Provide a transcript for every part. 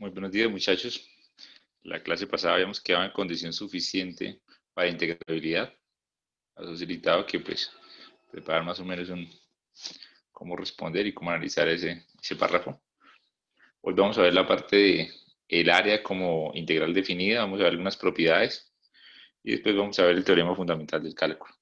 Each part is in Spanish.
Muy buenos días, muchachos. La clase pasada habíamos quedado en condición suficiente para integrabilidad. Ha facilitado que pues preparar más o menos cómo responder y cómo analizar ese párrafo. Hoy vamos a ver la parte de el área como integral definida, vamos a ver algunas propiedades y después vamos a ver el teorema fundamental del cálculo.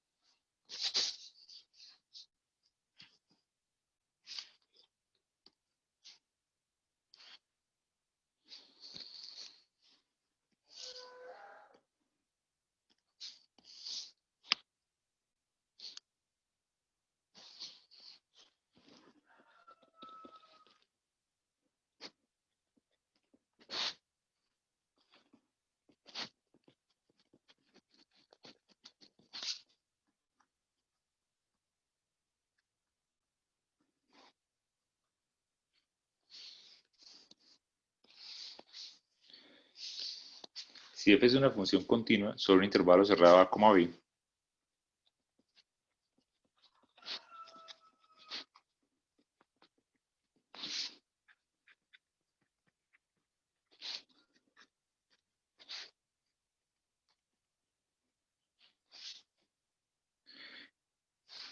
Si f es una función continua sobre un intervalo cerrado a, b,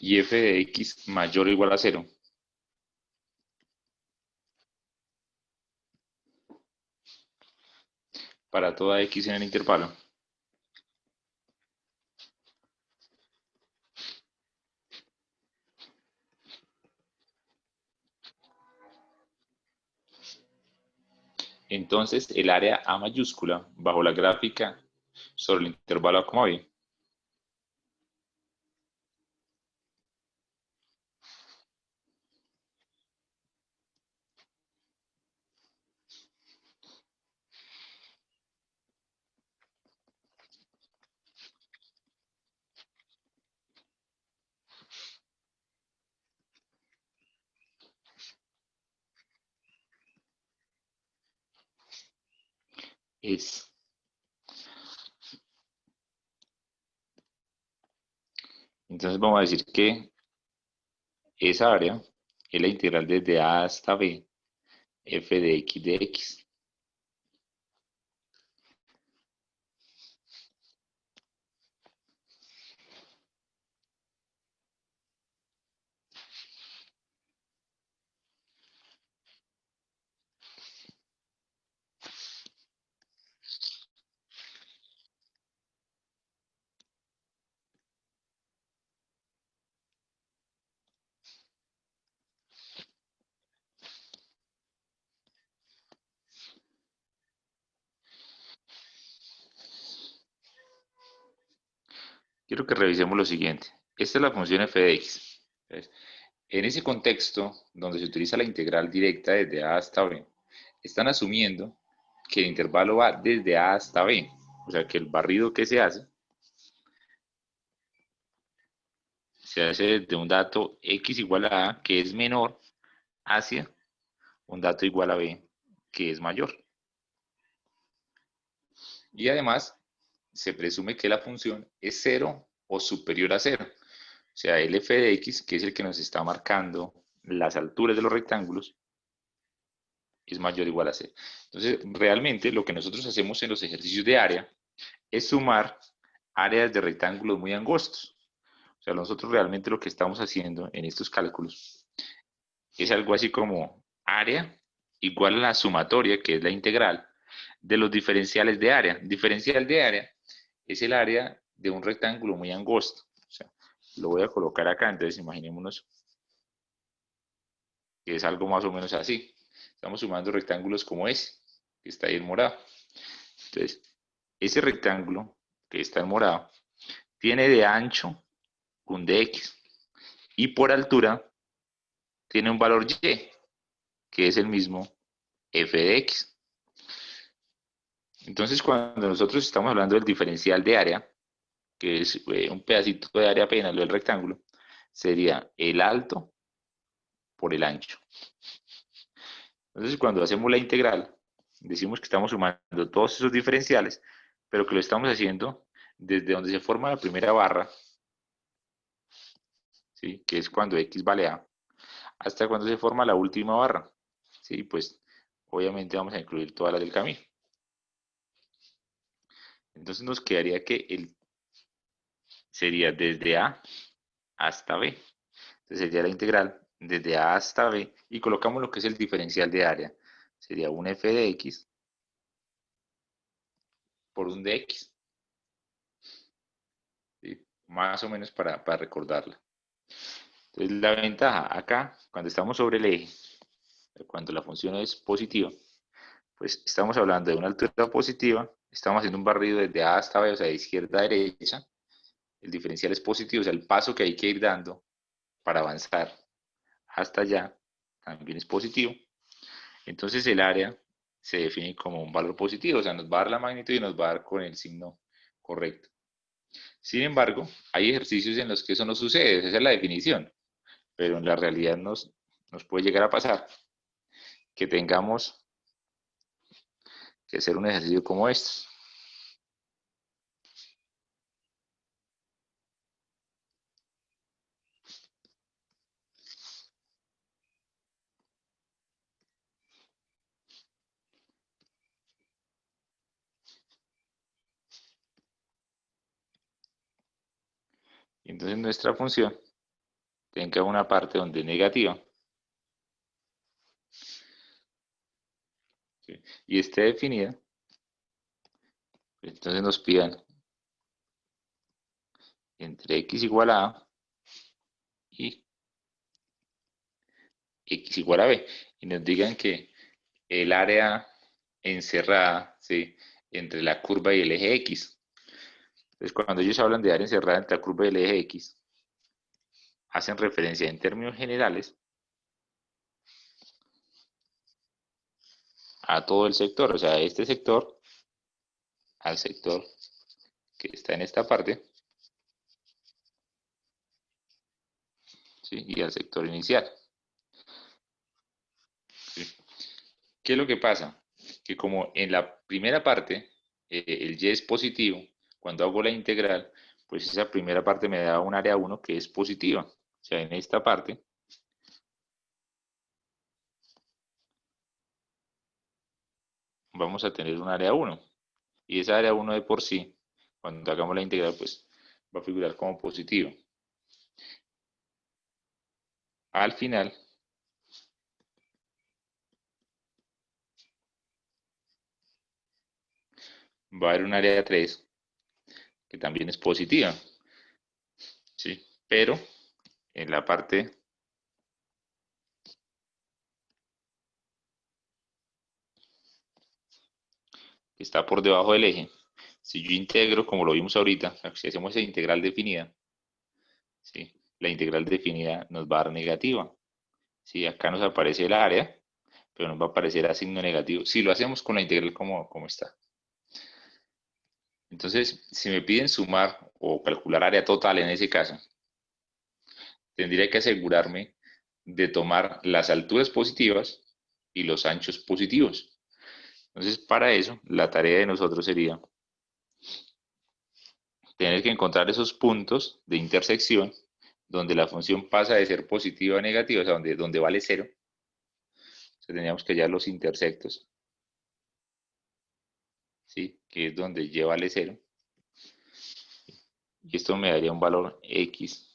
y f de x mayor o igual a cero, para toda x en el intervalo, entonces el área A mayúscula bajo la gráfica sobre el intervalo A, b es. Entonces vamos a decir que esa área es la integral desde A hasta B, f de x. Quiero que revisemos lo siguiente. Esta es la función f de x. Entonces, en ese contexto, donde se utiliza la integral directa desde A hasta B, están asumiendo que el intervalo va desde A hasta B. O sea, que el barrido que se hace desde un dato x igual a A, que es menor, hacia un dato igual a B, que es mayor. Y además, se presume que la función es cero o superior a cero. O sea, el f de x, que es el que nos está marcando las alturas de los rectángulos, es mayor o igual a cero. Entonces, realmente lo que nosotros hacemos en los ejercicios de área es sumar áreas de rectángulos muy angostos. O sea, nosotros realmente lo que estamos haciendo en estos cálculos es algo así como área igual a la sumatoria, que es la integral, de los diferenciales de área. Diferencial de área es el área de un rectángulo muy angosto. O sea, lo voy a colocar acá, entonces imaginémonos que es algo más o menos así. Estamos sumando rectángulos como ese, que está ahí en morado. Entonces, ese rectángulo que está en morado tiene de ancho un dx y por altura tiene un valor y, que es el mismo f de x. Entonces, cuando nosotros estamos hablando del diferencial de área, que es un pedacito de área apenas, lo del rectángulo, sería el alto por el ancho. Entonces, cuando hacemos la integral, decimos que estamos sumando todos esos diferenciales, pero que lo estamos haciendo desde donde se forma la primera barra, ¿sí? Que es cuando x vale a, hasta cuando se forma la última barra. ¿Sí? Pues obviamente vamos a incluir todas las del camino. Entonces nos quedaría que sería desde A hasta B. Entonces sería la integral desde A hasta B y colocamos lo que es el diferencial de área. Sería un f de x por un de x. ¿Sí? Más o menos para recordarla. Entonces la ventaja acá, cuando estamos sobre el eje, cuando la función es positiva, pues estamos hablando de una altura positiva, estamos haciendo un barrido desde A hasta B, o sea, de izquierda a derecha, el diferencial es positivo, o sea, el paso que hay que ir dando para avanzar hasta allá también es positivo. Entonces el área se define como un valor positivo, o sea, nos va a dar la magnitud y nos va a dar con el signo correcto. Sin embargo, hay ejercicios en los que eso no sucede, esa es la definición, pero en la realidad nos puede llegar a pasar que tengamos que hacer un ejercicio como este. Entonces nuestra función tenga una parte donde es negativa, ¿sí? Y esté definida, entonces nos pidan entre x igual a A y x igual a B. Y nos digan que el área encerrada, ¿sí?, entre la curva y el eje X. Entonces, cuando ellos hablan de área encerrada entre la curva y el eje X, hacen referencia en términos generales a todo el sector, o sea, a este sector, al sector que está en esta parte, ¿sí?, y al sector inicial. ¿Sí? ¿Qué es lo que pasa? Que como en la primera parte el y es positivo, cuando hago la integral, pues esa primera parte me da un área 1 que es positiva. O sea, en esta parte vamos a tener un área 1. Y esa área 1 de por sí, cuando hagamos la integral, pues va a figurar como positivo. Al final, va a haber un área 3 que también es positiva, ¿sí? Pero en la parte que está por debajo del eje, si yo integro, como lo vimos ahorita, si hacemos esa integral definida, ¿sí?, la integral definida nos va a dar negativa. ¿Sí? Acá nos aparece el área, pero nos va a aparecer a signo negativo si lo hacemos con la integral como está. Entonces, si me piden sumar o calcular área total en ese caso, tendría que asegurarme de tomar las alturas positivas y los anchos positivos. Entonces, para eso, la tarea de nosotros sería tener que encontrar esos puntos de intersección donde la función pasa de ser positiva a negativa, o sea, donde vale cero. Entonces, tendríamos que hallar los intersectos, ¿sí?, que es donde y vale cero. Y esto me daría un valor x,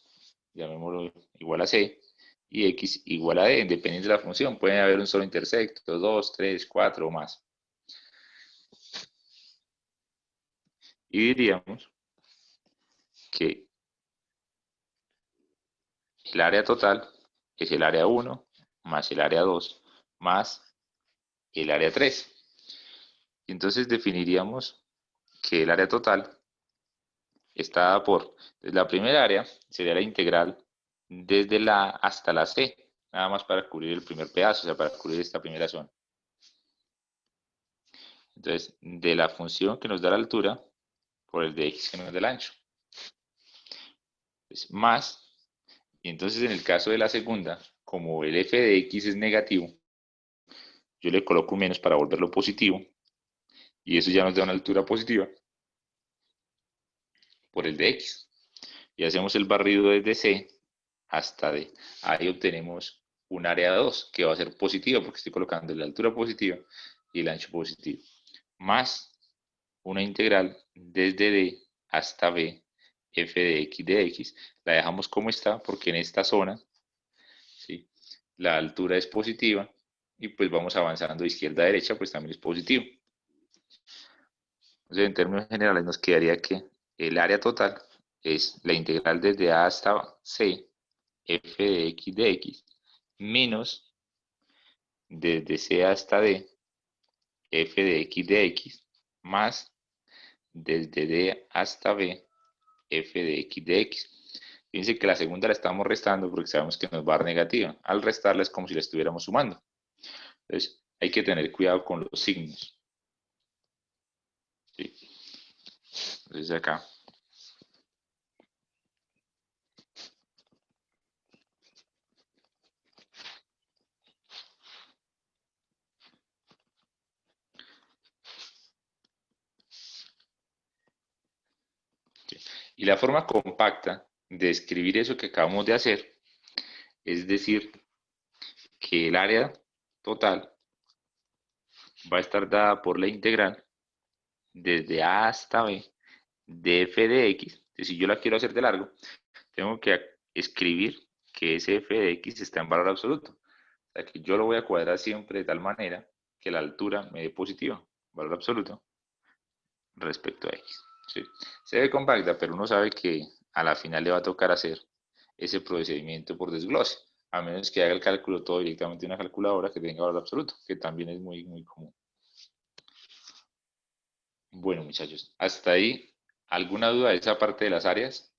llamémoslo igual a c, y x igual a d, dependiendo de la función. Pueden haber un solo intersecto, 2, 3, 4 o más. Y diríamos que el área total es el área 1 más el área 2 más el área 3. Y entonces definiríamos que el área total está dada por la primera área, sería la integral desde la A hasta la C, nada más para cubrir el primer pedazo, o sea, para cubrir esta primera zona. Entonces, de la función que nos da la altura por el de x que nos da el ancho. Pues más, y entonces en el caso de la segunda, como el f de x es negativo, yo le coloco un menos para volverlo positivo, y eso ya nos da una altura positiva por el de x. Y hacemos el barrido desde c hasta d. Ahí obtenemos un área 2 que va a ser positiva porque estoy colocando la altura positiva y el ancho positivo, más una integral desde D hasta B, f de x, la dejamos como está porque en esta zona, ¿sí?, la altura es positiva y pues vamos avanzando de izquierda a derecha, pues también es positivo. Entonces, en términos generales nos quedaría que el área total es la integral desde A hasta C, f de x, menos desde C hasta D, f de x, más desde D hasta B, f de x. Fíjense que la segunda la estamos restando porque sabemos que nos va a dar negativa. Al restarla es como si la estuviéramos sumando. Entonces, hay que tener cuidado con los signos. ¿Sí? Entonces, acá. ¿Sí? Y la forma compacta de escribir eso que acabamos de hacer es decir que el área total va a estar dada por la integral desde A hasta B de f de x. Entonces, si yo la quiero hacer de largo, tengo que escribir que ese f de x está en valor absoluto. O sea que yo lo voy a cuadrar siempre de tal manera que la altura me dé positiva, valor absoluto, respecto a x. ¿Sí? Se ve compacta, pero uno sabe que a la final le va a tocar hacer ese procedimiento por desglose, a menos que haga el cálculo todo directamente en una calculadora que tenga valor absoluto, que también es muy, muy común. Bueno, muchachos, hasta ahí, ¿alguna duda de esa parte de las áreas?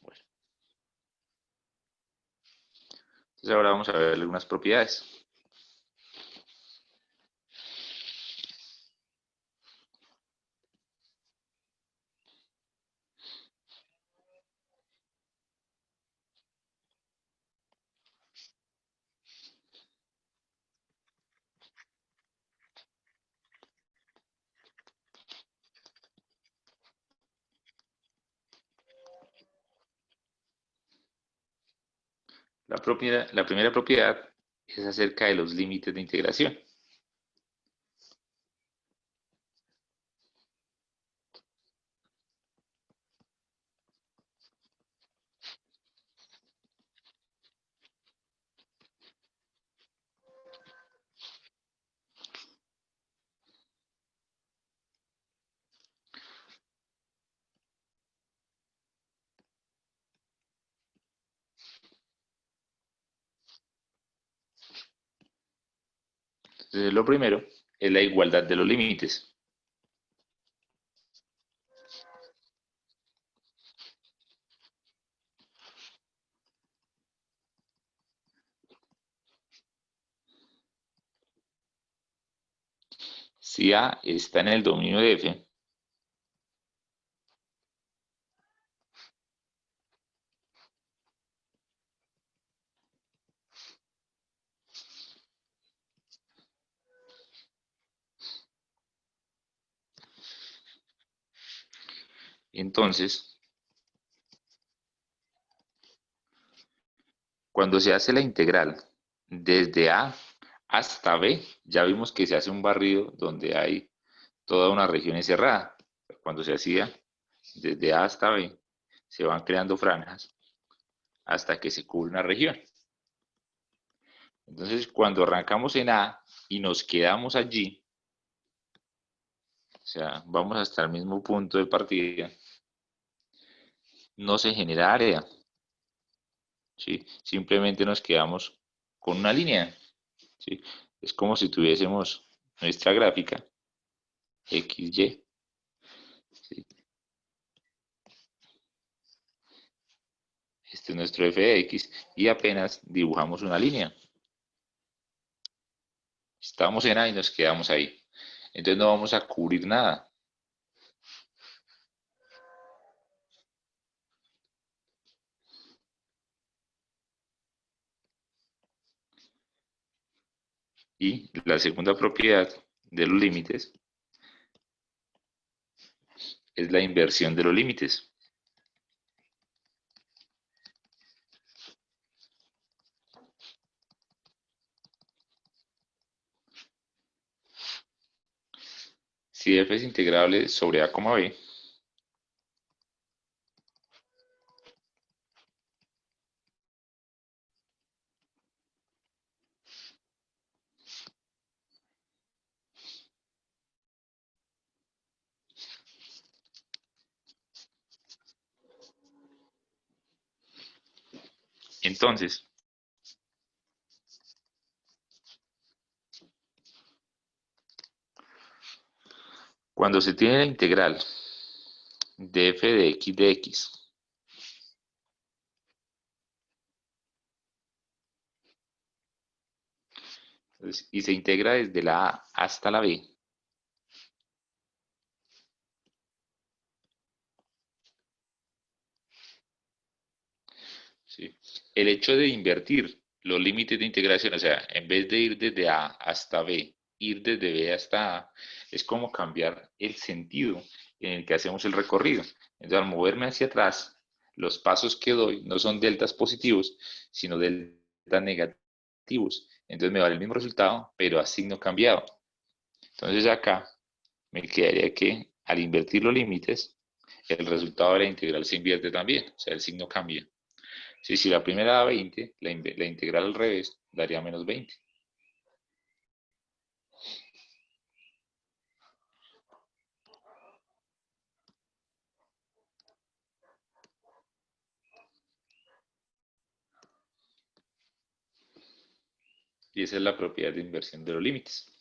Bueno, entonces ahora vamos a ver algunas propiedades. La primera propiedad es acerca de los límites de integración. Entonces, lo primero es la igualdad de los límites. Si A está en el dominio de F, entonces, cuando se hace la integral desde A hasta B, ya vimos que se hace un barrido donde hay toda una región encerrada. Cuando se hacía desde A hasta B, se van creando franjas hasta que se cubre una región. Entonces, cuando arrancamos en A y nos quedamos allí, o sea, vamos hasta el mismo punto de partida, no se genera área, ¿sí? Simplemente nos quedamos con una línea, ¿sí? Es como si tuviésemos nuestra gráfica XY, ¿sí? Este es nuestro f de x y apenas dibujamos una línea. Estamos en A y nos quedamos ahí. Entonces no vamos a cubrir nada. Y la segunda propiedad de los límites es la inversión de los límites. Si f es integrable sobre a, b, entonces, cuando se tiene la integral de f de x, y se integra desde la a hasta la b, ¿sí? El hecho de invertir los límites de integración, o sea, en vez de ir desde a hasta b, ir desde b hasta a, es como cambiar el sentido en el que hacemos el recorrido. Entonces, al moverme hacia atrás, los pasos que doy no son deltas positivos, sino deltas negativos. Entonces me vale el mismo resultado, pero a signo cambiado. Entonces acá me quedaría que al invertir los límites, el resultado de la integral se invierte también, o sea, el signo cambia. Si la primera da 20, la integral al revés daría menos 20. Y esa es la propiedad de inversión de los límites.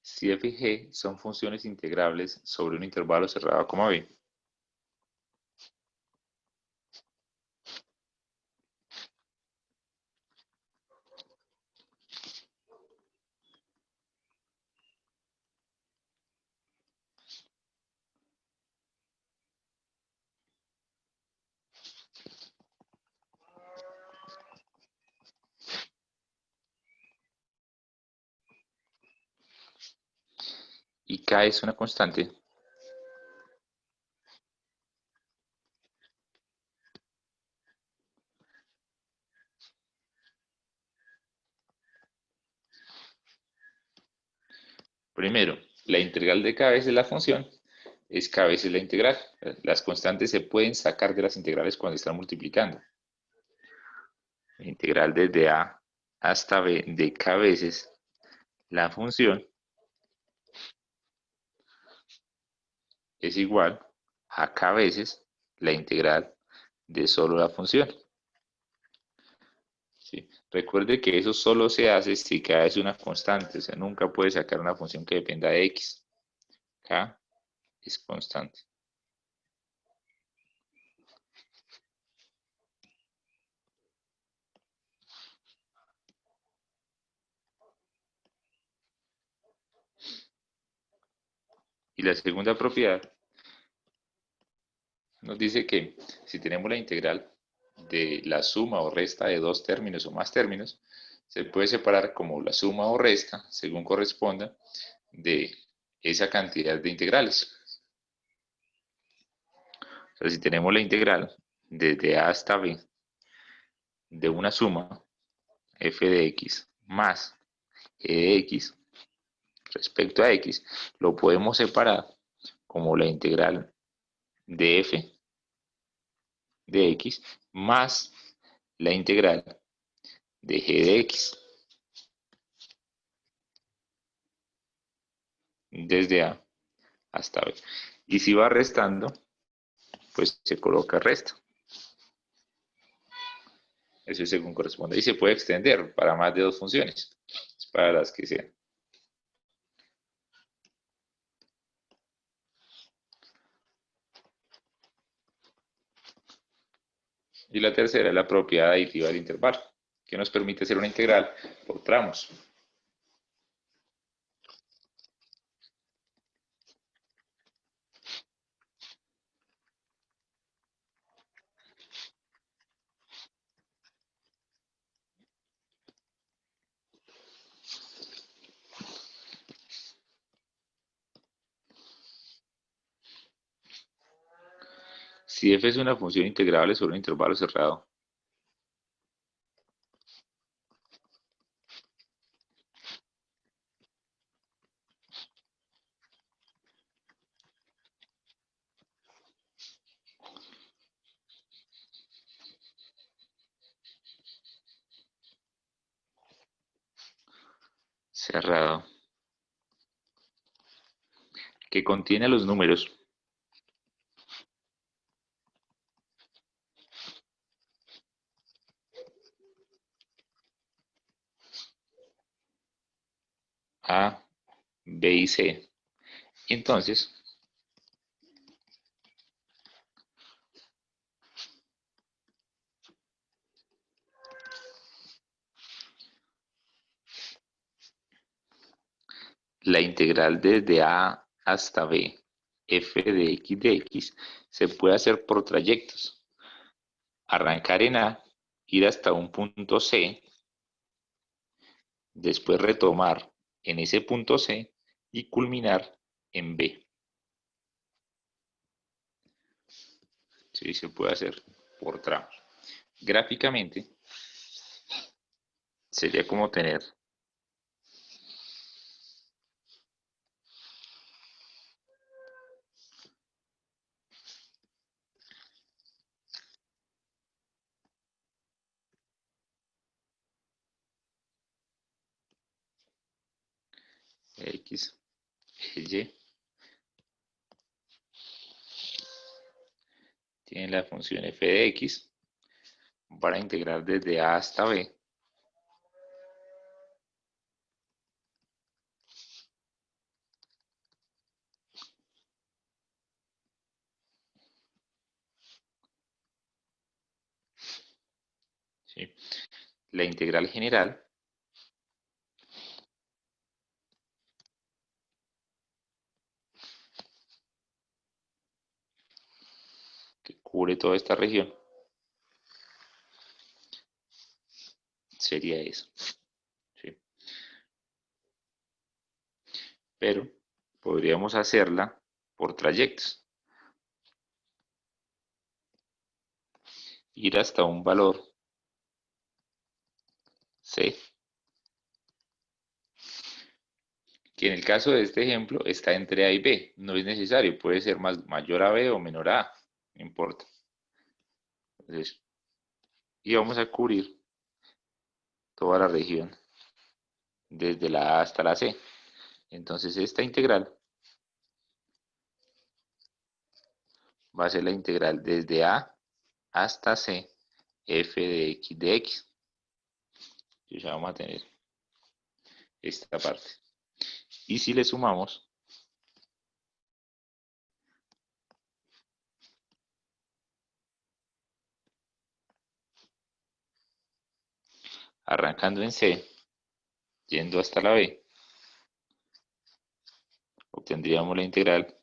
Si f y g son funciones integrables sobre un intervalo cerrado como b, y k es una constante, primero, la integral de k veces la función es k veces la integral. Las constantes se pueden sacar de las integrales cuando están multiplicando. La integral desde a hasta b de k veces la función es igual a k veces la integral de solo la función. ¿Sí? Recuerde que eso solo se hace si k es una constante, o sea, nunca puede sacar una función que dependa de x. K es constante. Y la segunda propiedad nos dice que si tenemos la integral de la suma o resta de dos términos o más términos, se puede separar como la suma o resta, según corresponda, de esa cantidad de integrales. O sea, si tenemos la integral desde a hasta b de una suma f de x más g de x respecto a x, lo podemos separar como la integral de f de x más la integral de g de x desde a hasta b. Y si va restando, pues se coloca resta. Eso es según corresponde. Y se puede extender para más de dos funciones, para las que sean. Y la tercera es la propiedad aditiva del intervalo. que nos permite hacer una integral por tramos. Si f es una función integrable sobre un intervalo cerrado, cerrado, que contiene los números a, b y c, y entonces la integral desde a hasta b, f de x, se puede hacer por trayectos. Arrancar en a, ir hasta un punto c, después retomar en ese punto c y culminar en b. Sí, se puede hacer por tramos. Gráficamente sería como tener x, y, tiene la función f de x para integrar desde a hasta b. ¿Sí? La integral general que cubre toda esta región sería eso. ¿Sí? Pero podríamos hacerla por trayectos. Ir hasta un valor c, que en el caso de este ejemplo está entre a y b. No es necesario, puede ser mayor a b o menor a a, no importa. Entonces, y vamos a cubrir toda la región desde la a hasta la c. Entonces esta integral va a ser la integral desde a hasta c, f de x. Y ya vamos a tener esta parte. Y si le sumamos arrancando en c, yendo hasta la b, obtendríamos la integral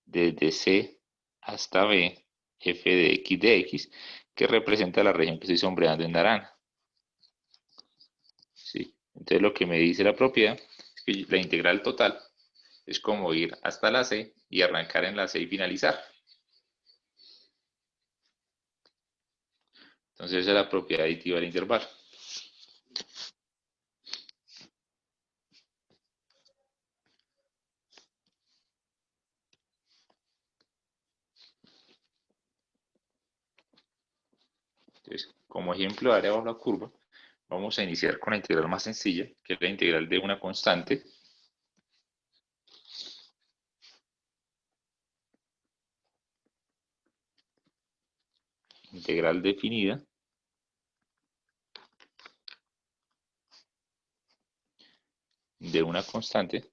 desde c hasta b, f de x, que representa la región que estoy sombreando en naranja. ¿Sí? Entonces lo que me dice la propiedad es que la integral total es como ir hasta la c y arrancar en la c y finalizar. Entonces esa es la propiedad aditiva del intervalo. Entonces, como ejemplo de área bajo la curva, vamos a iniciar con la integral más sencilla, que es la integral de una constante. Integral definida de una constante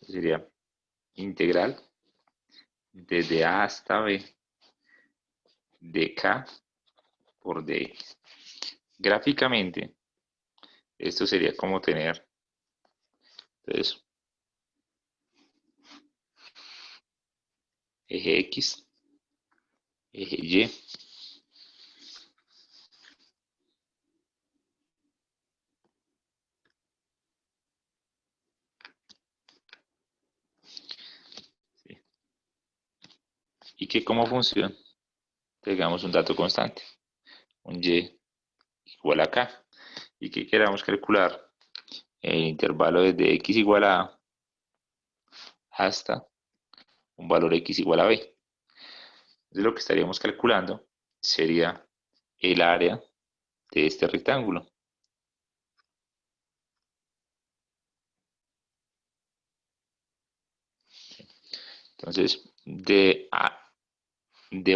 sería integral desde A hasta B de K por dx. Gráficamente, esto sería como tener, entonces, eje X, eje Y, ¿sí? Y que como función tengamos un dato constante, un Y igual a K, y que queramos calcular el intervalo desde X igual a A hasta un valor X igual a B. Entonces lo que estaríamos calculando sería el área de este rectángulo. Entonces, de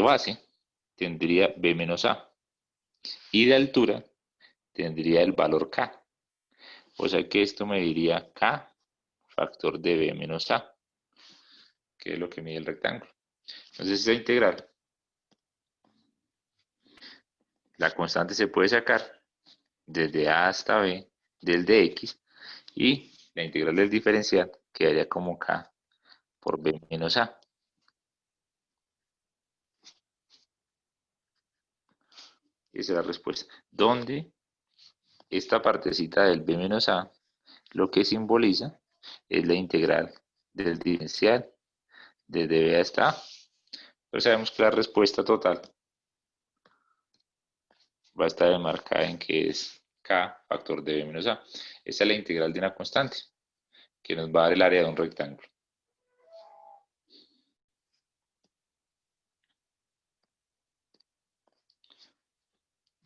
base tendría B menos A y de altura tendría el valor K. O sea que esto me diría K factor de B menos A, que es lo que mide el rectángulo. Entonces esa integral, la constante se puede sacar desde A hasta B del dx y la integral del diferencial quedaría como K por B menos A. Esa es la respuesta. Donde esta partecita del B menos A lo que simboliza es la integral del diferencial desde B hasta A. Pero sabemos que la respuesta total va a estar enmarcada en que es K factor de B menos A. Esta es la integral de una constante que nos va a dar el área de un rectángulo.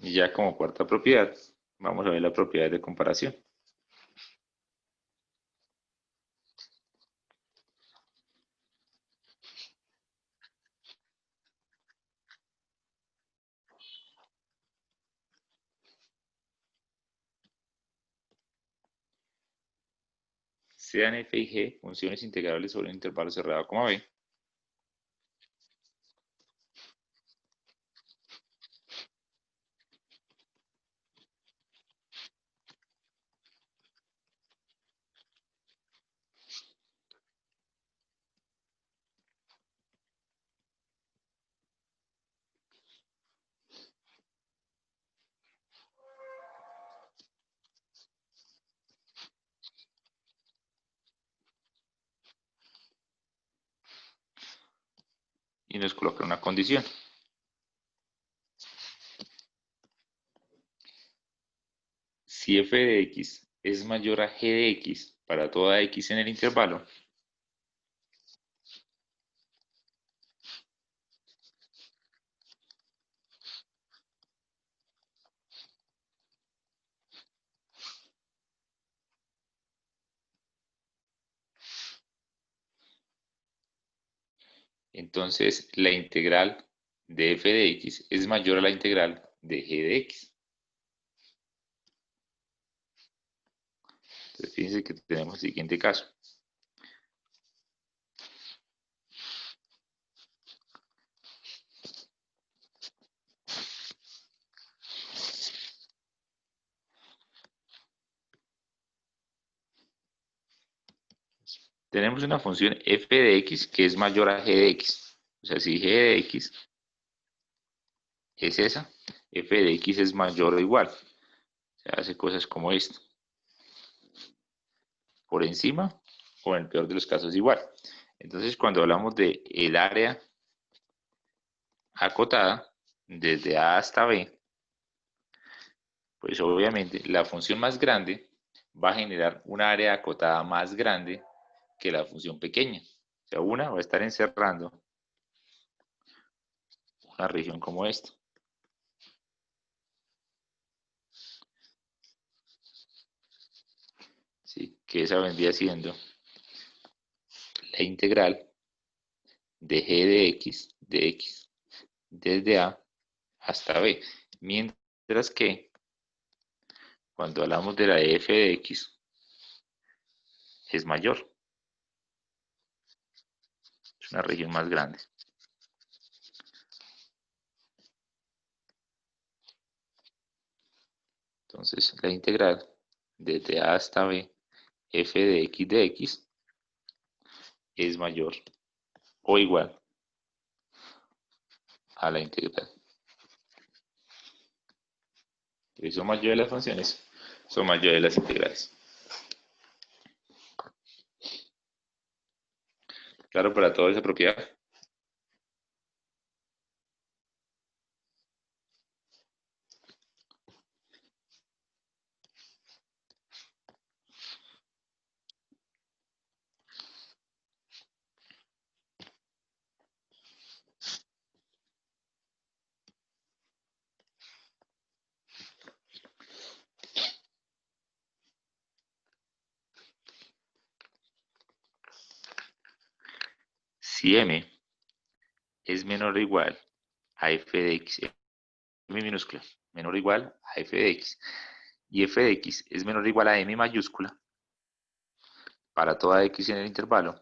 Y ya como cuarta propiedad, vamos a ver la propiedad de comparación. Sean f y g funciones integrables sobre un intervalo cerrado como b. Y nos coloca una condición. Si f de x es mayor a g de x para toda x en el intervalo, entonces la integral de f de x es mayor a la integral de g de x. Entonces fíjense que tenemos el siguiente caso. Tenemos una función f de x que es mayor a g de x. O sea, si g de x es esa, f de x es mayor o igual. Se hace cosas como esto. Por encima o en el peor de los casos igual. Entonces cuando hablamos de el área acotada desde A hasta B, pues obviamente la función más grande va a generar un área acotada más grande que la función pequeña. O sea, una va a estar encerrando una región como esta. ¿Sí? Que esa vendría siendo la integral de g de x desde A hasta B. Mientras que cuando hablamos de la f de x es mayor. Es una región más grande. Entonces, la integral desde a hasta b, f de x es mayor o igual a la integral. ¿Y son mayores las funciones? Son mayores las integrales. Claro, para toda esa propiedad. Si m es menor o igual a f de x, m minúscula, menor o igual a f de x, y f de x es menor o igual a m mayúscula, para toda x en el intervalo,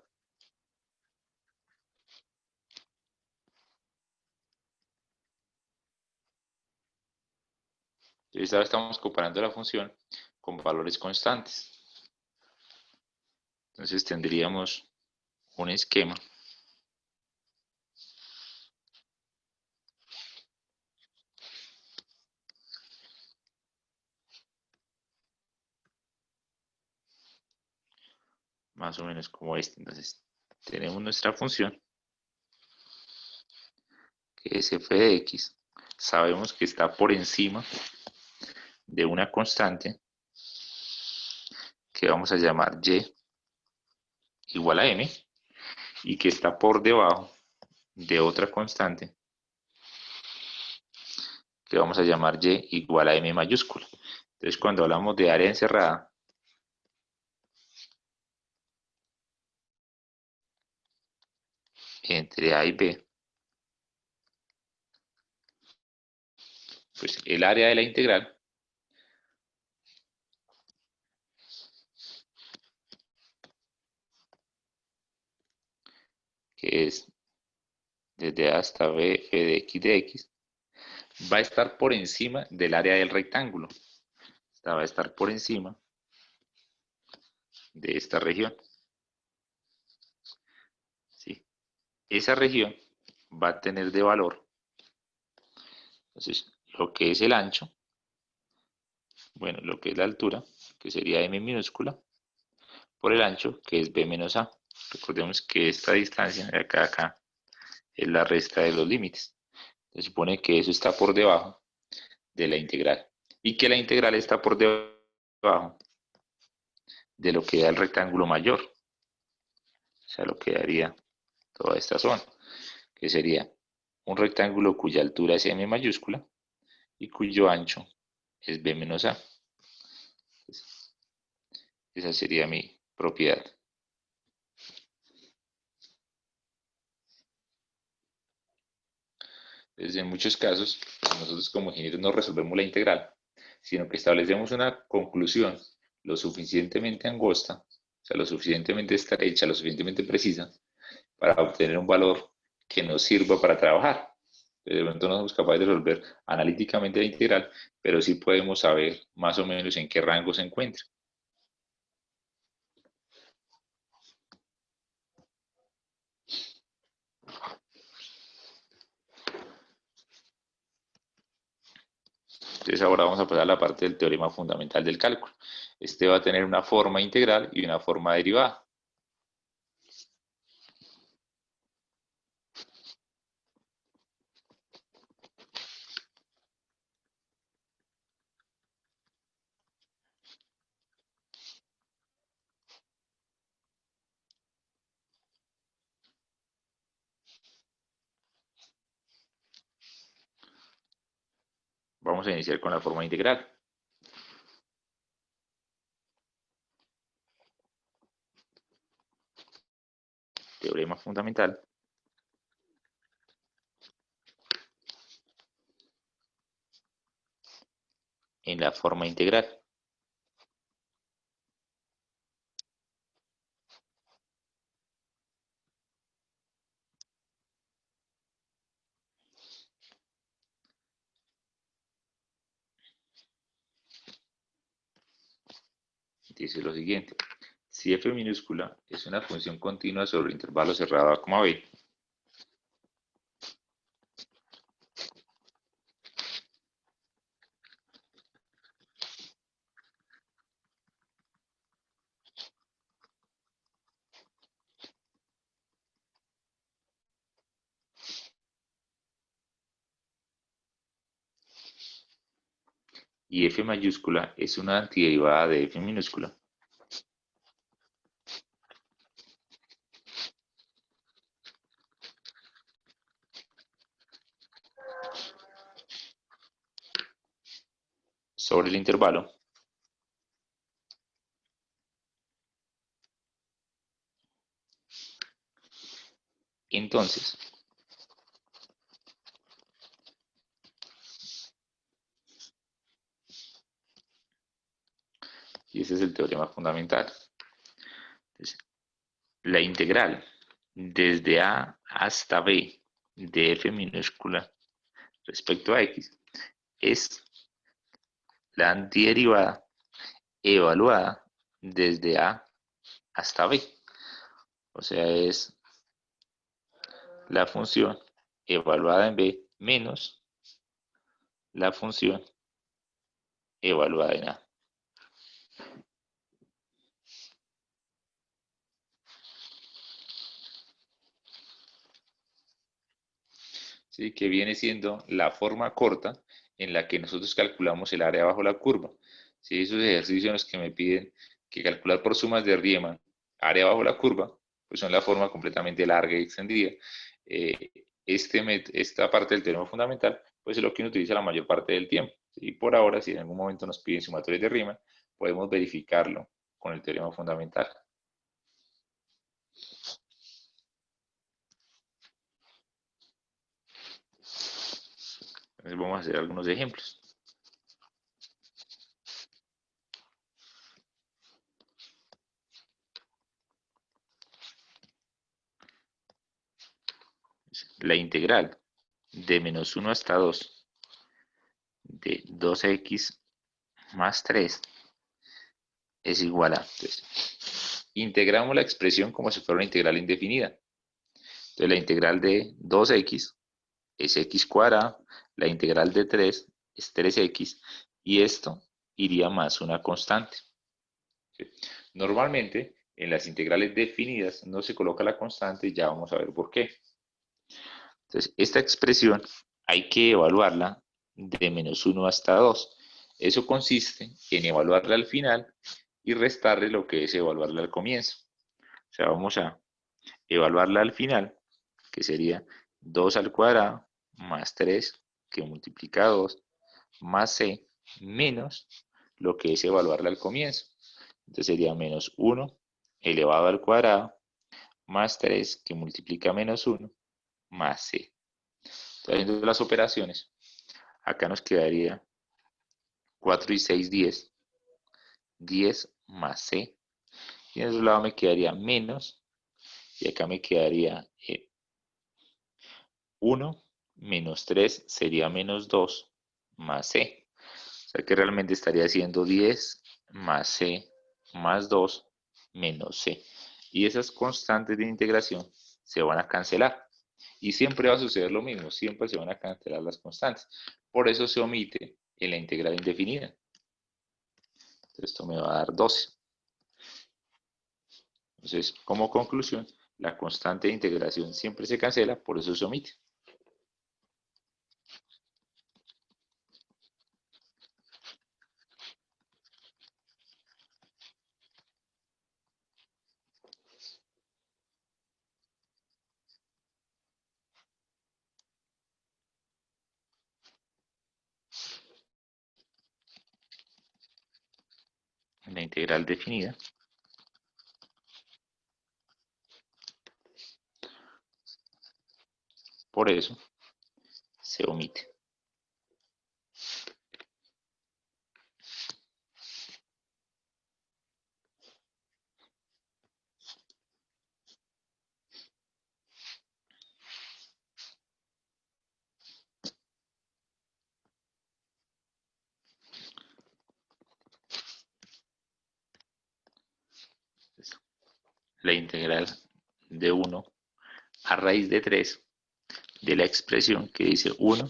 entonces ahora estamos comparando la función con valores constantes. Entonces tendríamos un esquema más o menos como este. Entonces tenemos nuestra función, que es f de x. Sabemos que está por encima de una constante que vamos a llamar y igual a m, y que está por debajo de otra constante que vamos a llamar y igual a m mayúscula. Entonces, cuando hablamos de área encerrada, entre a y b, pues el área de la integral que es desde a hasta b f de x, va a estar por encima del área del rectángulo. Esta va a estar por encima de esta región. ¿Sí? Esa región va a tener de valor, entonces, lo que es el ancho, bueno, lo que es la altura, que sería m minúscula, por el ancho, que es b menos a. Recordemos que esta distancia de acá a acá es la resta de los límites. Se supone que eso está por debajo de la integral y que la integral está por debajo de lo que da el rectángulo mayor, o sea, lo que daría toda esta zona, que sería un rectángulo cuya altura es m mayúscula y cuyo ancho es b menos a. Entonces, esa sería mi propiedad. Entonces, en muchos casos, nosotros como ingenieros no resolvemos la integral, sino que establecemos una conclusión lo suficientemente angosta, o sea, lo suficientemente estrecha, lo suficientemente precisa, para obtener un valor que nos sirva para trabajar. De momento no somos capaces de resolver analíticamente la integral, pero sí podemos saber más o menos en qué rango se encuentra. Entonces ahora vamos a pasar a la parte del teorema fundamental del cálculo. Este va a tener una forma integral y una forma derivada. Vamos a iniciar con la forma integral. Teorema fundamental. En la forma integral. dice lo siguiente. Si f minúscula es una función continua sobre intervalo cerrado a, b, y f mayúscula es una antiderivada de f minúscula, sobre el intervalo, entonces y ese es el teorema fundamental. Entonces, la integral desde a hasta b de f minúscula respecto a x es la antiderivada evaluada desde a hasta b. O sea, es la función evaluada en b menos la función evaluada en a. ¿Sí? Que viene siendo la forma corta en la que nosotros calculamos el área bajo la curva. ¿Sí? Esos ejercicios en los que me piden que calcular por sumas de Riemann área bajo la curva, pues son la forma completamente larga y extendida. Esta parte del teorema fundamental, pues es lo que uno utiliza la mayor parte del tiempo. Y por ahora, si en algún momento nos piden sumatorios de Riemann, podemos verificarlo con el teorema fundamental. Entonces vamos a hacer algunos ejemplos. La integral de menos 1 hasta 2 de 2x más 3 es igual a. Entonces, integramos la expresión como si fuera una integral indefinida. Entonces, la integral de 2x es x cuadrado, la integral de 3 es 3x, y esto iría más una constante. ¿Sí? Normalmente, en las integrales definidas no se coloca la constante, y ya vamos a ver por qué. Entonces, esta expresión hay que evaluarla de menos 1 hasta 2. Eso consiste en evaluarla al final y restarle lo que es evaluarla al comienzo. O sea, vamos a evaluarla al final, que sería 2 al cuadrado más 3, que multiplica 2, más c, menos lo que es evaluarla al comienzo. Entonces sería menos 1 elevado al cuadrado más 3, que multiplica menos 1, más c. Entonces, haciendo las operaciones, acá nos quedaría 4 y 6, 10. 10 más c. Y en el otro lado me quedaría menos. Y acá me quedaría 1 menos 3 sería menos 2 más c. O sea que realmente estaría haciendo 10 más c más 2 menos c. Y esas constantes de integración se van a cancelar. Y siempre va a suceder lo mismo, siempre se van a cancelar las constantes. Por eso se omite en la integral indefinida. Entonces esto me va a dar 12. Entonces, como conclusión, la constante de integración siempre se cancela, por eso se omite. La integral definida, por eso se omite. la integral de 1 a raíz de 3 de la expresión que dice 1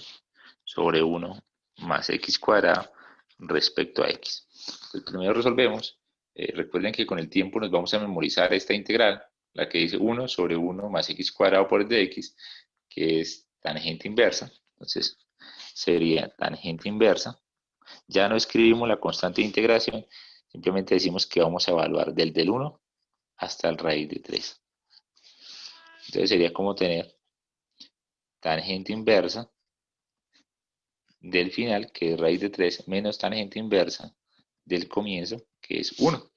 sobre 1 más x cuadrado respecto a x. Pues primero resolvemos. Recuerden que con el tiempo nos vamos a memorizar esta integral, la que dice 1 sobre 1 más x cuadrado por de x, que es tangente inversa. Entonces sería tangente inversa. Ya no escribimos la constante de integración, simplemente decimos que vamos a evaluar del 1 hasta el raíz de 3. Entonces sería como tener tangente inversa del final, que es raíz de 3, menos tangente inversa del comienzo, que es 1.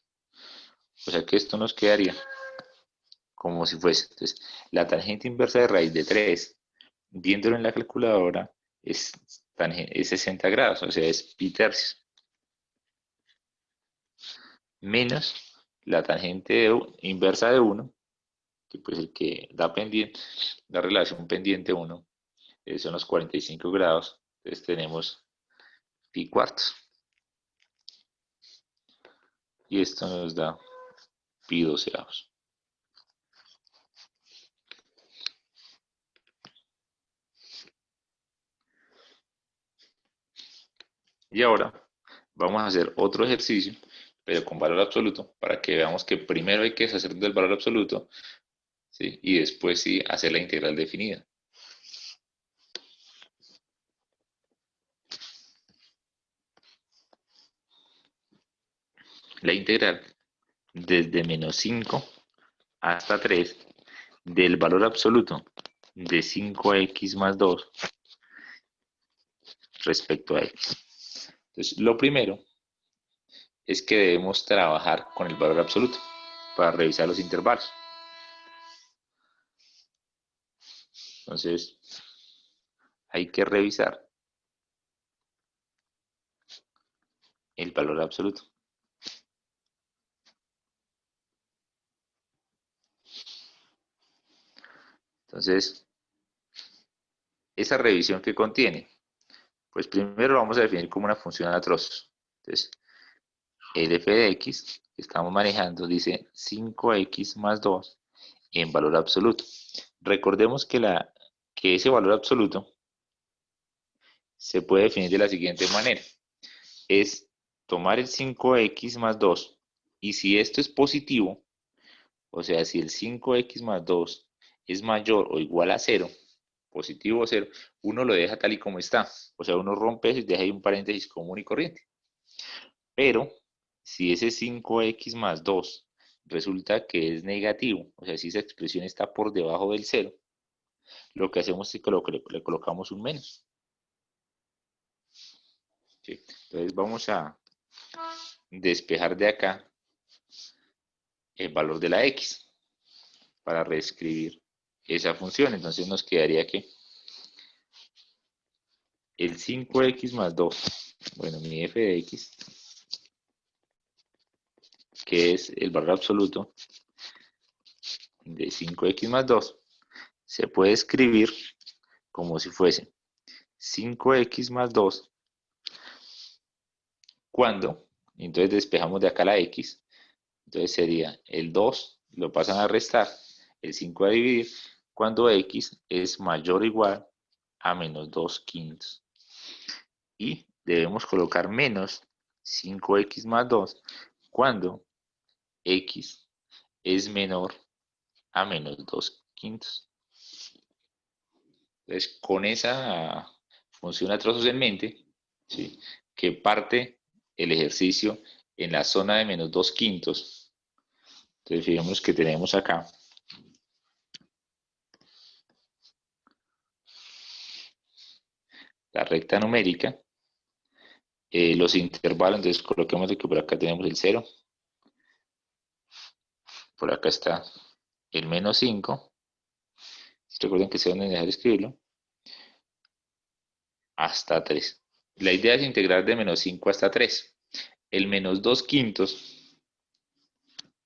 O sea que esto nos quedaría como si fuese. Entonces, la tangente inversa de raíz de 3, viéndolo en la calculadora, es 60 grados, o sea, es pi tercios. Menos la tangente inversa de 1, que pues el que da pendiente, la relación pendiente 1, son los 45 grados. Entonces tenemos pi cuartos. Y esto nos da pi doceavos. Y ahora vamos a hacer otro ejercicio, pero con valor absoluto, para que veamos que primero hay que deshacer del valor absoluto, ¿sí? Y después sí hacer la integral definida. La integral desde menos 5 hasta 3 del valor absoluto de 5x más 2 respecto a x. Entonces, lo primero es que debemos trabajar con el valor absoluto para revisar los intervalos. Entonces, hay que revisar el valor absoluto. Entonces, esa revisión que contiene, pues primero lo vamos a definir como una función a trozos. Entonces, el f de x que estamos manejando dice 5x más 2 en valor absoluto. Recordemos que ese valor absoluto se puede definir de la siguiente manera. Es tomar el 5x más 2 y si esto es positivo, o sea, si el 5x más 2 es mayor o igual a 0, positivo o 0, uno lo deja tal y como está. O sea, uno rompe eso y deja ahí un paréntesis común y corriente. Pero si ese 5x más 2 resulta que es negativo, o sea, si esa expresión está por debajo del 0, lo que hacemos es que le colocamos un menos. ¿Sí? Entonces vamos a despejar de acá el valor de la x para reescribir esa función. Entonces nos quedaría que el 5x más 2, bueno, mi f de x, que es el valor absoluto de 5x más 2, se puede escribir como si fuese 5x más 2 cuando, entonces despejamos de acá la x, entonces sería el 2, lo pasan a restar, el 5 a dividir, cuando x es mayor o igual a menos 2 quintos. Y debemos colocar menos 5x más 2 cuando x es menor a menos 2 quintos. Entonces, con esa función a trozos en mente, ¿sí?, que parte el ejercicio en la zona de menos 2 quintos, entonces fijemos que tenemos acá la recta numérica, los intervalos, entonces coloquemos que por acá tenemos el 0, por acá está el menos 5, recuerden que se van a dejar escribirlo, hasta 3. La idea es integrar de menos 5 hasta 3. El menos 2 quintos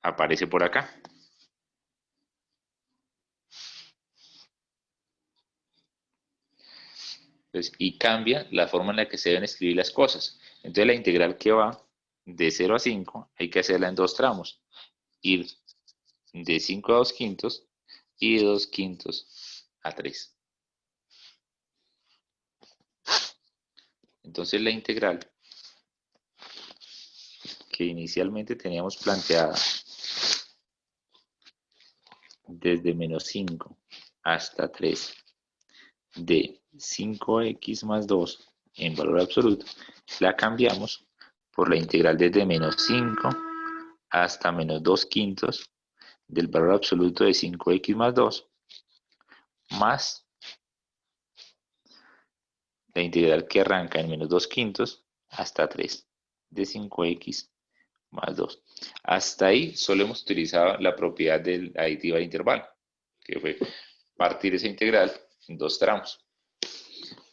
aparece por acá. Entonces, y cambia la forma en la que se deben escribir las cosas. Entonces la integral que va de 0 a 5 hay que hacerla en dos tramos. Ir de 5 a 2 quintos y de 2 quintos a 3. Entonces la integral que inicialmente teníamos planteada desde menos 5 hasta 3 de 5x más 2 en valor absoluto, la cambiamos por la integral desde menos 5 hasta menos 2 quintos del valor absoluto de 5x más 2 más la integral que arranca en menos 2 quintos hasta 3 de 5x más 2. Hasta ahí solo hemos utilizado la propiedad de la aditiva de intervalo, que fue partir esa integral en dos tramos.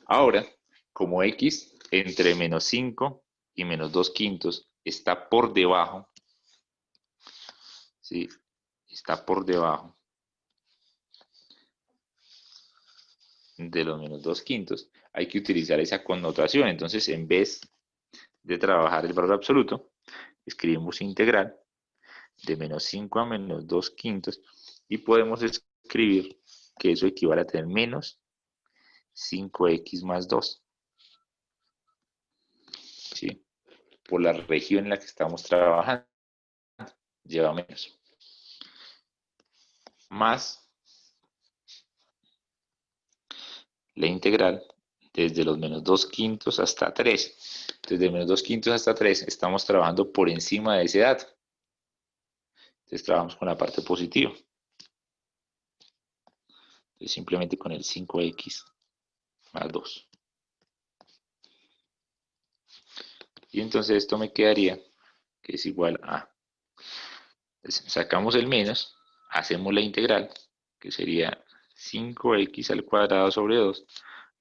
Ahora, como x entre menos 5 y menos 2 quintos está por debajo, ¿sí? Está por debajo de los menos 2 quintos, hay que utilizar esa connotación. Entonces, en vez de trabajar el valor absoluto, escribimos integral de menos 5 a menos 2 quintos y podemos escribir que eso equivale a tener menos 5x más 2, ¿sí? Por la región en la que estamos trabajando, lleva menos. Más la integral desde los menos 2 quintos hasta 3. Desde menos 2 quintos hasta 3 estamos trabajando por encima de ese dato. Entonces trabajamos con la parte positiva. Entonces simplemente con el 5x más 2. Y entonces esto me quedaría que es igual a, entonces sacamos el menos, hacemos la integral, que sería 5x al cuadrado sobre 2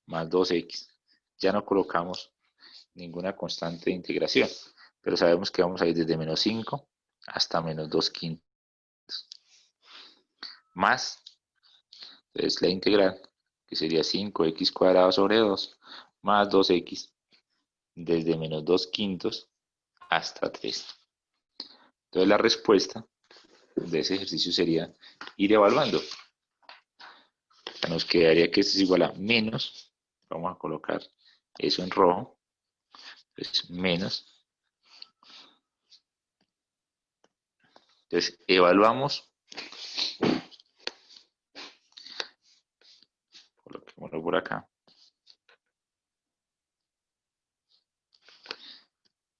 más 2x. Ya no colocamos ninguna constante de integración, pero sabemos que vamos a ir desde menos 5 hasta menos 2 quintos. Más, entonces la integral, que sería 5x cuadrado sobre 2 más 2x desde menos 2 quintos hasta 3. Entonces la respuesta de ese ejercicio sería ir evaluando. O sea, nos quedaría que esto es igual a menos, vamos a colocar eso en rojo, entonces menos. Entonces evaluamos, coloquémoslo por acá.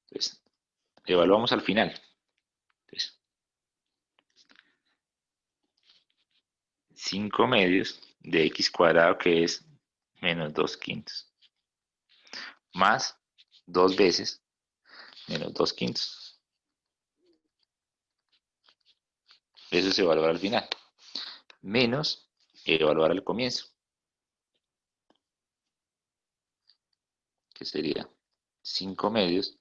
Entonces evaluamos al final. Entonces, 5 medios de x cuadrado, que es menos 2 quintos, más 2 veces menos 2 quintos. Eso se evaluará al final. Menos evaluar al comienzo, que sería 5 medios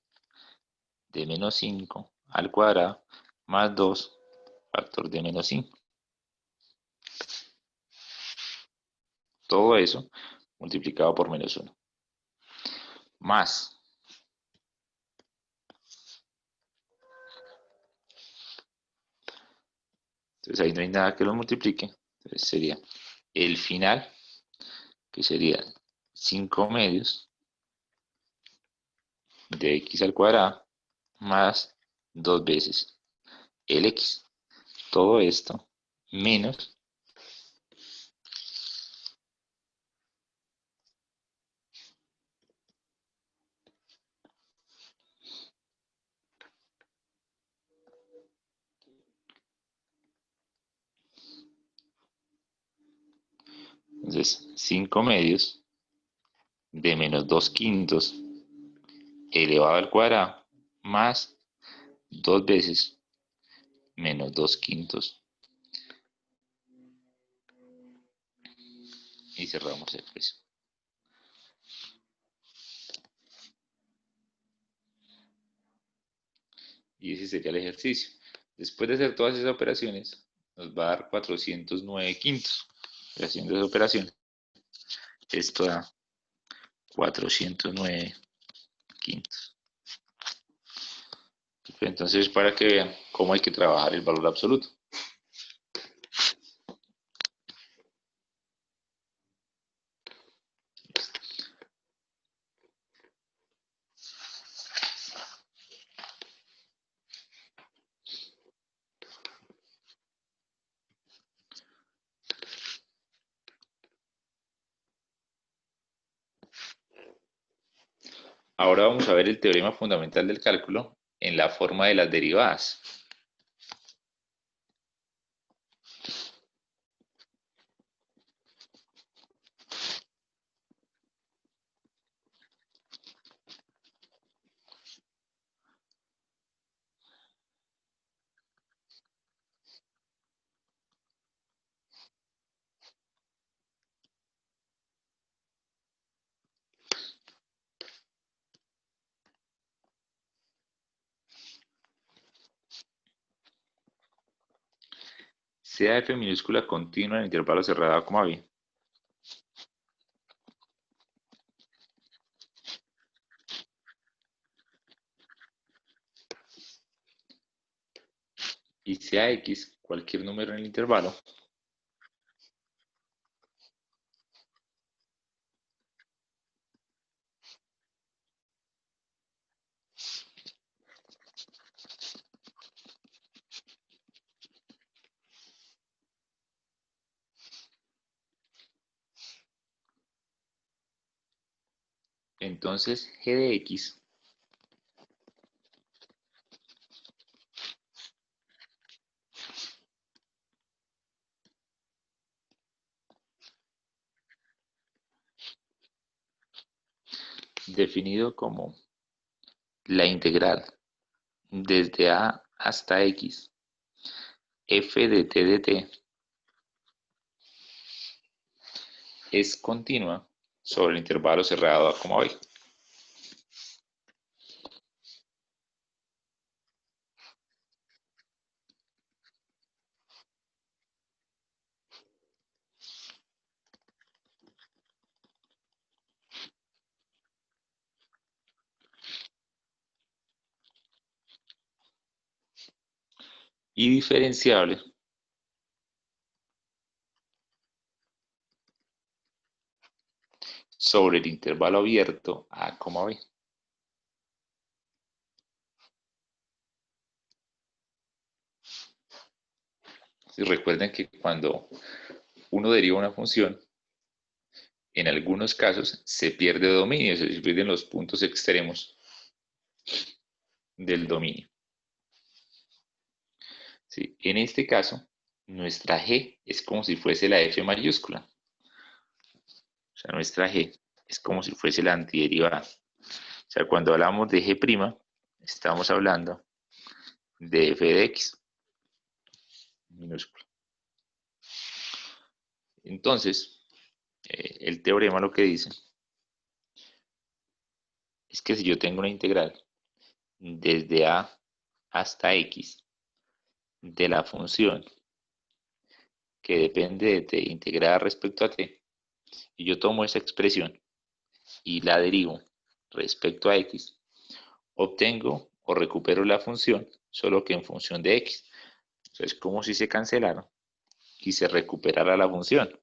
de menos 5 al cuadrado más 2 factor de menos 5. Todo eso multiplicado por menos 1. Más. Entonces ahí no hay nada que lo multiplique. Entonces sería el final, que sería 5 medios de x al cuadrado más 2 veces el x. Todo esto menos entonces 5 medios de menos 2 quintos elevado al cuadrado más 2 veces menos 2 quintos. Y cerramos el peso. Y ese sería el ejercicio. Después de hacer todas esas operaciones, nos va a dar 409 quintos. Haciendo esa operación, esto da 409 quintos. Entonces, para que vean cómo hay que trabajar el valor absoluto. Ahora vamos a ver el teorema fundamental del cálculo en la forma de las derivadas. Sea f minúscula continua en intervalo cerrado a, b. Y sea x cualquier número en el intervalo, entonces g de x definido como la integral desde a hasta x f de t de t es continua sobre el intervalo cerrado a, b. Y diferenciable sobre el intervalo abierto a, b. Y recuerden que cuando uno deriva una función, en algunos casos se pierde dominio, se pierden los puntos extremos del dominio. ¿Sí? En este caso, nuestra g es como si fuese la f mayúscula. O sea, nuestra g es como si fuese la antiderivada. O sea, cuando hablamos de g', estamos hablando de f de x minúscula. Entonces, el teorema lo que dice es que si yo tengo una integral desde a hasta x de la función que depende de t integrada respecto a t, y yo tomo esa expresión y la derivo respecto a x, obtengo o recupero la función, solo que en función de x. Entonces, es como si se cancelara y se recuperara la función.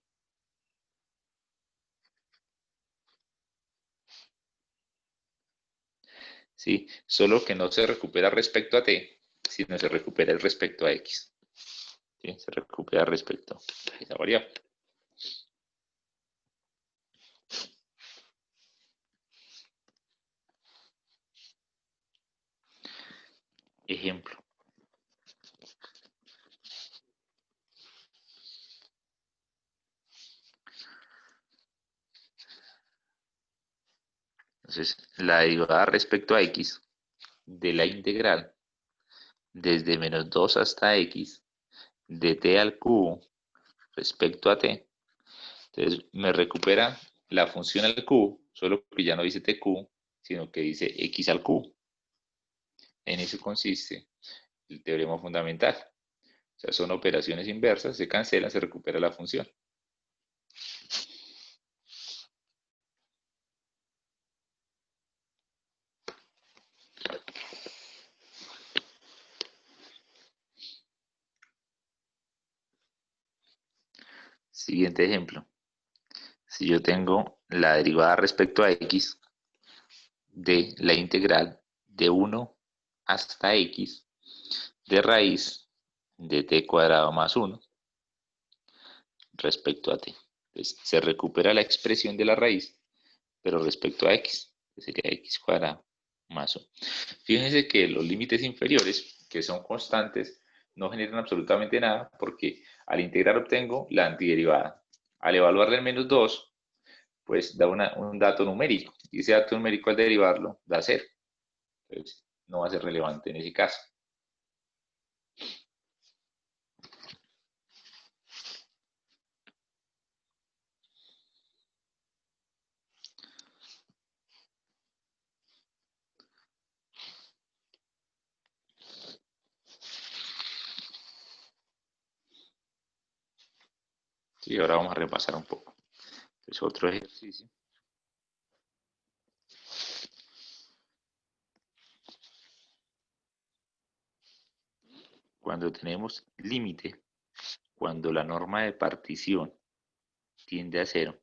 ¿Sí? Solo que no se recupera respecto a t, sino se recupera el respecto a x. ¿Sí? Se recupera respecto a esa variable. Ejemplo. Entonces, la derivada respecto a x de la integral desde menos 2 hasta x de t al cubo respecto a t. Entonces me recupera la función al cubo, solo que ya no dice t cubo, sino que dice x al cubo. En eso consiste el teorema fundamental. O sea, son operaciones inversas, se cancelan, se recupera la función. Siguiente ejemplo. Si yo tengo la derivada respecto a x de la integral de 1 hasta x de raíz de t cuadrado más 1 respecto a t. Entonces, se recupera la expresión de la raíz, pero respecto a x. que sería x cuadrado más 1. Fíjense que los límites inferiores, que son constantes, no generan absolutamente nada porque al integrar obtengo la antiderivada. Al evaluarle el menos 2, pues da un dato numérico, y ese dato numérico al derivarlo da 0. Entonces, no va a ser relevante en ese caso. Y ahora vamos a repasar un poco. Entonces, otro ejercicio. Cuando tenemos límite, cuando la norma de partición tiende a 0,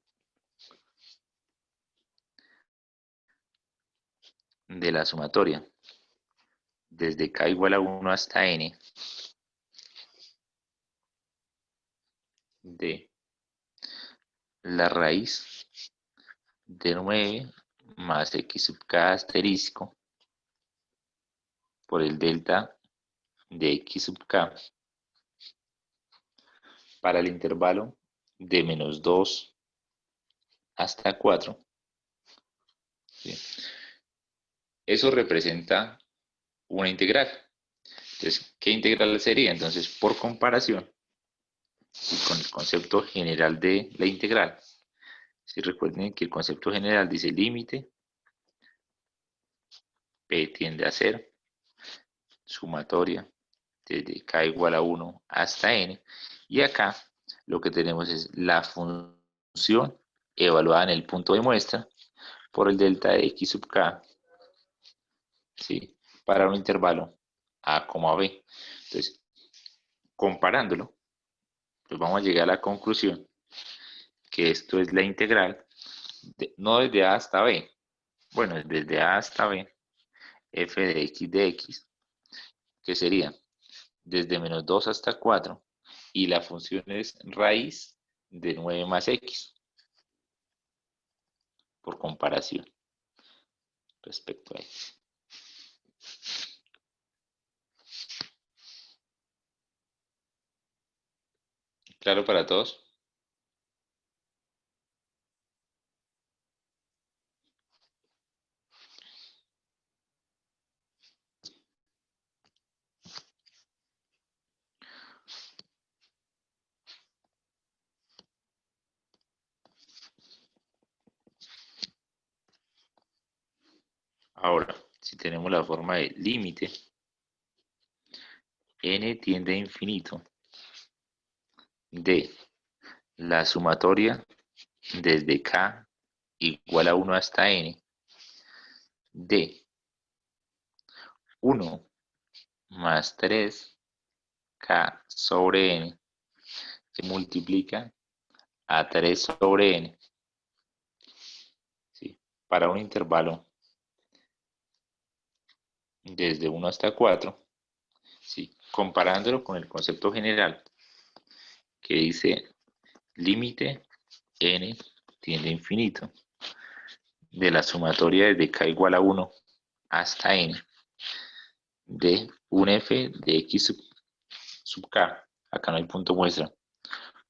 de la sumatoria, desde k igual a 1 hasta n, de la raíz de 9 más x sub k asterisco por el delta de x sub k para el intervalo de menos 2 hasta 4. ¿Sí? Eso representa una integral. Entonces, ¿qué integral sería? Entonces, por comparación, y con el concepto general de la integral, si recuerden que el concepto general dice límite, p tiende a 0, sumatoria, desde k igual a 1 hasta n, y acá lo que tenemos es la función evaluada en el punto de muestra por el delta de x sub k, ¿sí? Para un intervalo a, b. Entonces, comparándolo, pues vamos a llegar a la conclusión que esto es la integral, no desde a hasta b, bueno, desde a hasta b, f de x, que sería desde menos 2 hasta 4, y la función es raíz de 9 más x, por comparación respecto a x. ¿Claro para todos? Ahora, si tenemos la forma de límite, n tiende a infinito de la sumatoria desde k igual a 1 hasta n de 1 más 3k sobre n que multiplica a 3 sobre n, ¿sí? Para un intervalo desde 1 hasta 4, ¿sí? Comparándolo con el concepto general que dice límite n tiende a infinito de la sumatoria desde k igual a 1 hasta n de un f de x sub k, acá no hay punto muestra,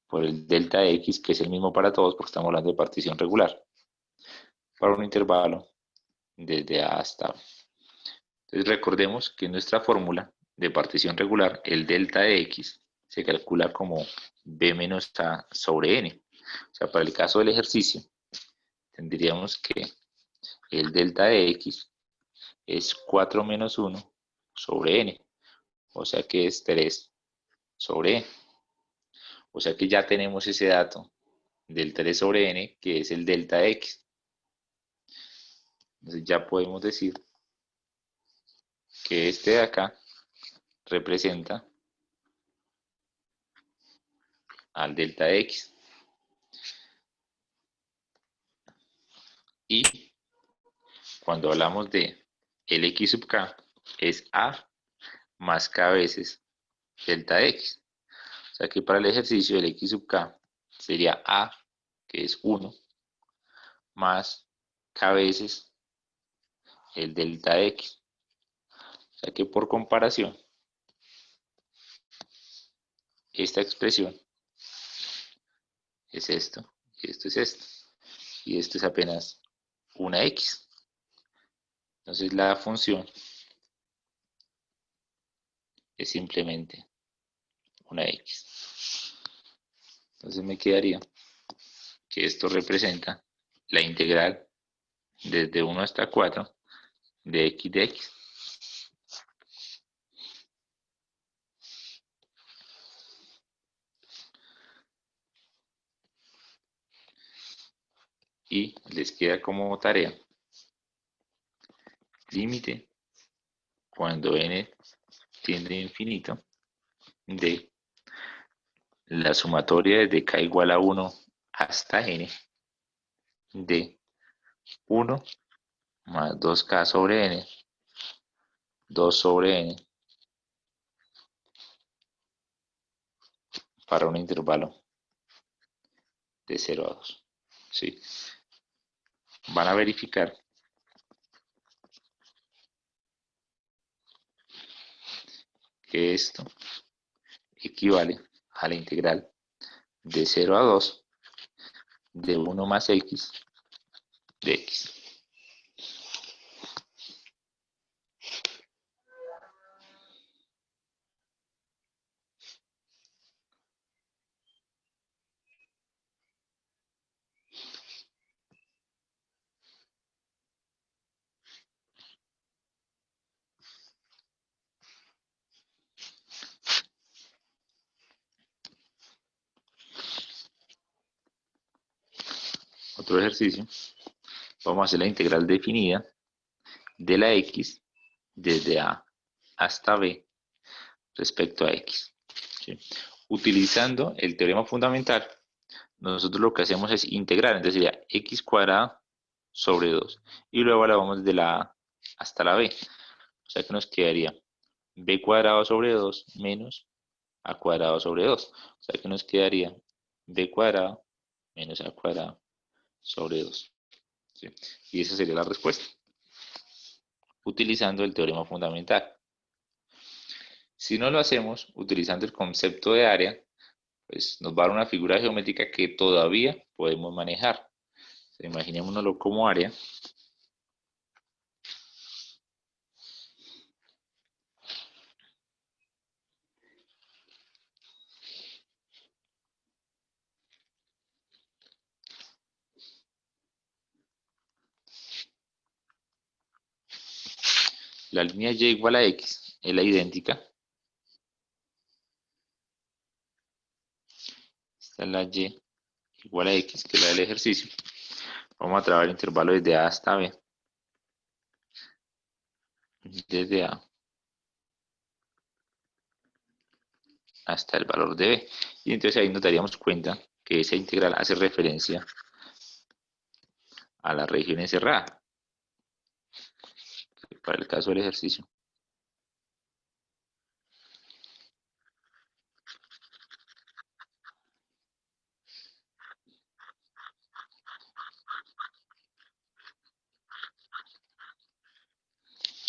por el delta de x, que es el mismo para todos porque estamos hablando de partición regular, para un intervalo desde a hasta b. Entonces recordemos que en nuestra fórmula de partición regular, el delta de x se calcula como b menos a sobre n. O sea, para el caso del ejercicio, tendríamos que el delta de x es 4 menos 1 sobre n. O sea que es 3 sobre n. O sea que ya tenemos ese dato del 3 sobre n, que es el delta de x. Entonces ya podemos decir que este de acá representa al delta de x. Y cuando hablamos de el x sub k, es a más k veces delta de x. O sea que para el ejercicio el x sub k sería a, que es 1, más k veces el delta de x. O sea que por comparación, esta expresión es esto, y esto es esto, y esto es apenas una x. Entonces la función es simplemente una x. Entonces me quedaría que esto representa la integral desde 1 hasta 4 de x de x. Y les queda como tarea límite cuando n tiende a infinito de la sumatoria desde k igual a 1 hasta n de 1 más 2k sobre n, 2 sobre n, para un intervalo de 0 a 2. ¿Sí? Van a verificar que esto equivale a la integral de 0 a 2 de 1 más x de x. Otro ejercicio, vamos a hacer la integral definida de la x desde a hasta b respecto a x. ¿Sí? Utilizando el teorema fundamental, nosotros lo que hacemos es integrar, entonces sería x cuadrado sobre 2. Y luego la vamos de la a hasta la b. O sea que nos quedaría b cuadrado sobre 2 menos a cuadrado sobre 2. O sea que nos quedaría b cuadrado menos a cuadrado sobre 2. ¿Sí? Y esa sería la respuesta, utilizando el teorema fundamental. Si no lo hacemos utilizando el concepto de área, pues nos va a dar una figura geométrica que todavía podemos manejar. Imaginémonoslo como área. La línea y igual a x es la idéntica. Esta es la y igual a x, que es la del ejercicio. Vamos a trabajar el intervalo desde a hasta b. Desde a hasta el valor de b. Y entonces ahí nos daríamos cuenta que esa integral hace referencia a la región encerrada, para el caso del ejercicio.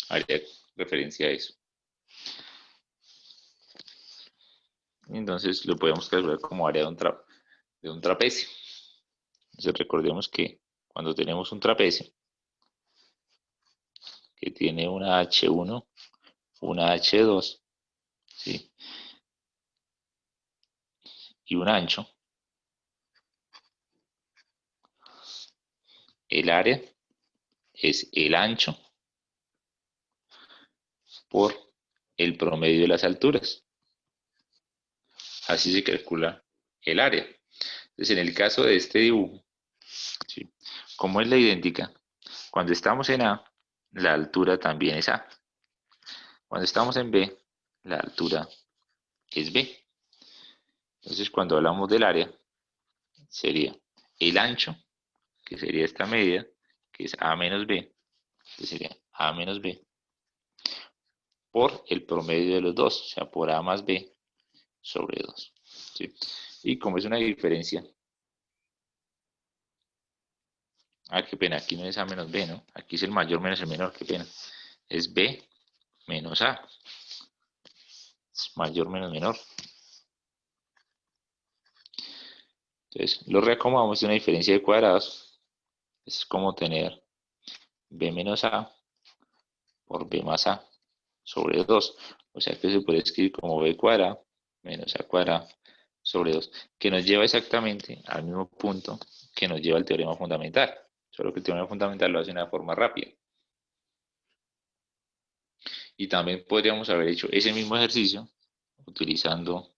Haría referencia a eso. Entonces lo podemos calcular como área de un trapecio. Entonces recordemos que cuando tenemos un trapecio que tiene una H1, una H2, ¿sí? Y un ancho, el área es el ancho por el promedio de las alturas. Así se calcula el área. Entonces, en el caso de este dibujo, ¿sí? Como es la idéntica, cuando estamos en A, la altura también es A. Cuando estamos en B, la altura es B. Entonces, cuando hablamos del área, sería el ancho, que sería esta medida, que es A menos B, que sería A menos B, por el promedio de los dos, o sea, por A más B sobre 2. ¿Sí? Y como es una diferencia qué pena, aquí no es A menos B, ¿no? Aquí es el mayor menos el menor, qué pena. Es B menos A. Es mayor menos menor. Entonces, lo reacomodamos de una diferencia de cuadrados. Es como tener B menos A por B más A sobre 2. O sea que se puede escribir como B cuadrado menos A cuadrado sobre 2, que nos lleva exactamente al mismo punto que nos lleva el teorema fundamental. Solo que el teorema fundamental lo hace de una forma rápida. Y también podríamos haber hecho ese mismo ejercicio utilizando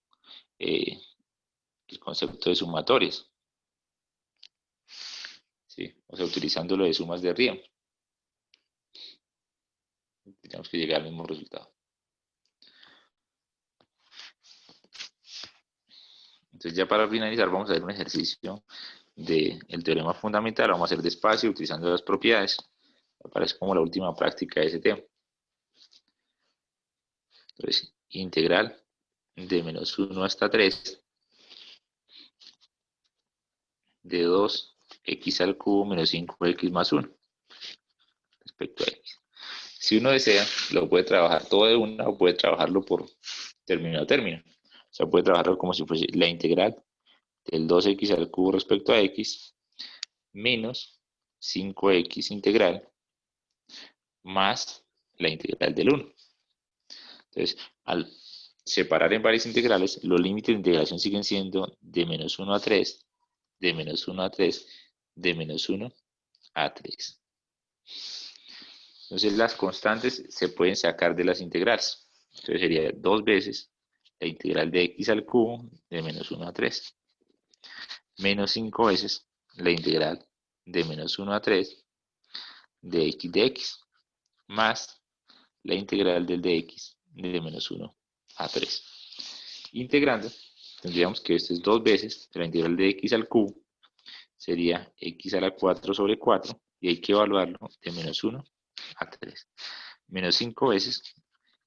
el concepto de sumatorias, ¿sí? O sea, utilizando lo de sumas de Riemann. Tenemos que llegar al mismo resultado. Entonces ya para finalizar vamos a hacer un ejercicio del teorema fundamental. Vamos a hacer despacio utilizando las propiedades. Me parece como la última práctica de ese tema. Entonces, integral de menos 1 hasta 3 de 2x al cubo menos 5x más 1 respecto a x. Si uno desea, lo puede trabajar todo de una o puede trabajarlo por término a término. O sea, puede trabajarlo como si fuese la integral del 2x al cubo respecto a x menos 5x integral más la integral del 1. Entonces, al separar en varias integrales, los límites de integración siguen siendo de menos 1 a 3, de menos 1 a 3, de menos 1 a 3. Entonces, las constantes se pueden sacar de las integrales. Entonces, sería 2 veces la integral de x al cubo de menos 1 a 3, menos 5 veces la integral de menos 1 a 3 de x, más la integral del dx de menos 1 a 3. Integrando, tendríamos que esto es 2 veces la integral de x al cubo, sería x a la 4 sobre 4, y hay que evaluarlo de menos 1 a 3. Menos 5 veces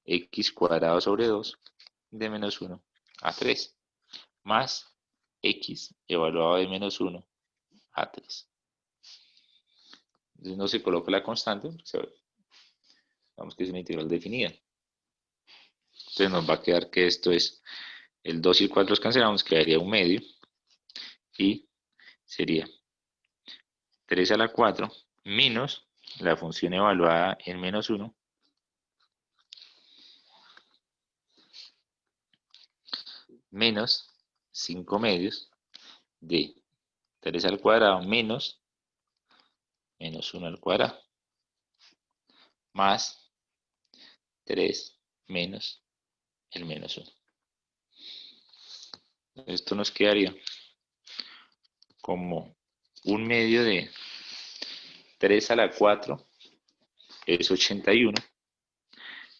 x cuadrado sobre 2 de menos 1 a 3, más x evaluado de menos 1 a 3. Entonces no se coloca la constante, digamos que es una integral definida. Entonces nos va a quedar que esto es el 2 y el 4 los cancelamos, quedaría un medio, y sería 3 a la 4 menos la función evaluada en menos 1 menos 5 medios de 3 al cuadrado menos 1 al cuadrado más 3 menos el menos 1. Esto nos quedaría como un medio de 3 a la 4 es 81.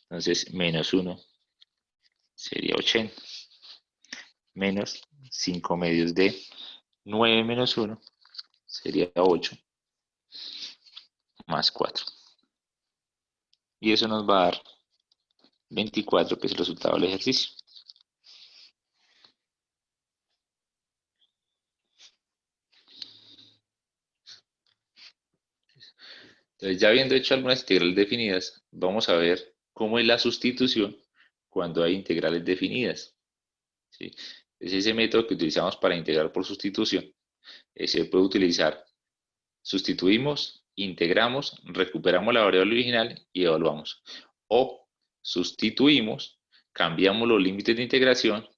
Entonces menos 1 sería 80. Menos 5 medios de 9 menos 1 sería 8 más 4. Y eso nos va a dar 24, que es el resultado del ejercicio. Entonces, ya habiendo hecho algunas integrales definidas, vamos a ver cómo es la sustitución cuando hay integrales definidas, ¿sí? Es ese método que utilizamos para integrar por sustitución. Se puede utilizar, sustituimos, integramos, recuperamos la variable original y evaluamos. O sustituimos, cambiamos los límites de integración,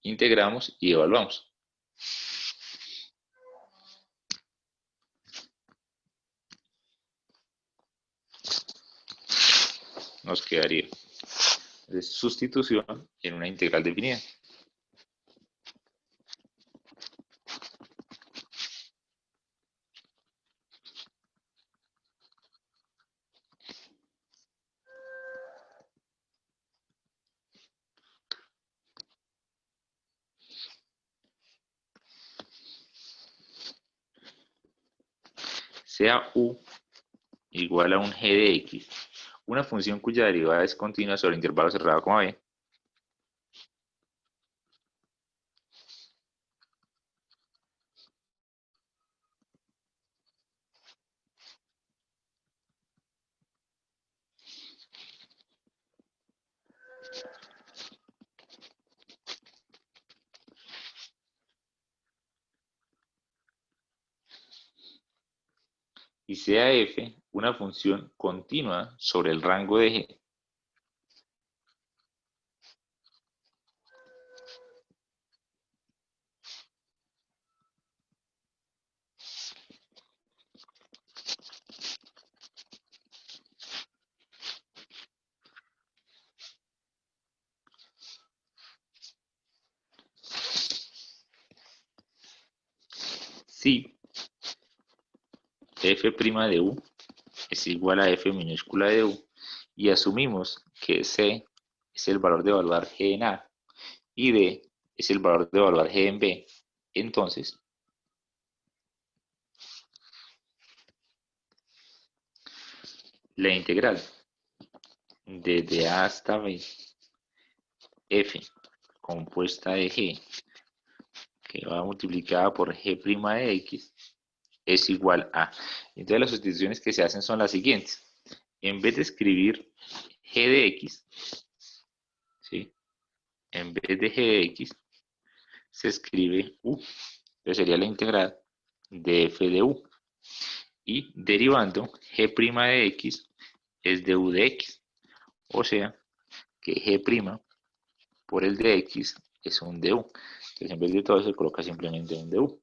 integramos y evaluamos. Nos quedaría sustitución en una integral definida. Sea u igual a un g de x, una función cuya derivada es continua sobre intervalo cerrado, b. y sea f una función continua sobre el rango de g. Si f' de u es igual a f minúscula de u y asumimos que c es el valor de evaluar g en a y d es el valor de evaluar g en b, entonces la integral desde a hasta b f compuesta de g que va multiplicada por g' de x es igual a. Entonces las sustituciones que se hacen son las siguientes. En vez de escribir g de x, ¿sí? En vez de g de x, se escribe u. Entonces sería la integral de f de u. Y derivando, g' de x es de u de x. O sea, que g' por el de x es un du. Entonces en vez de todo eso se coloca simplemente un du.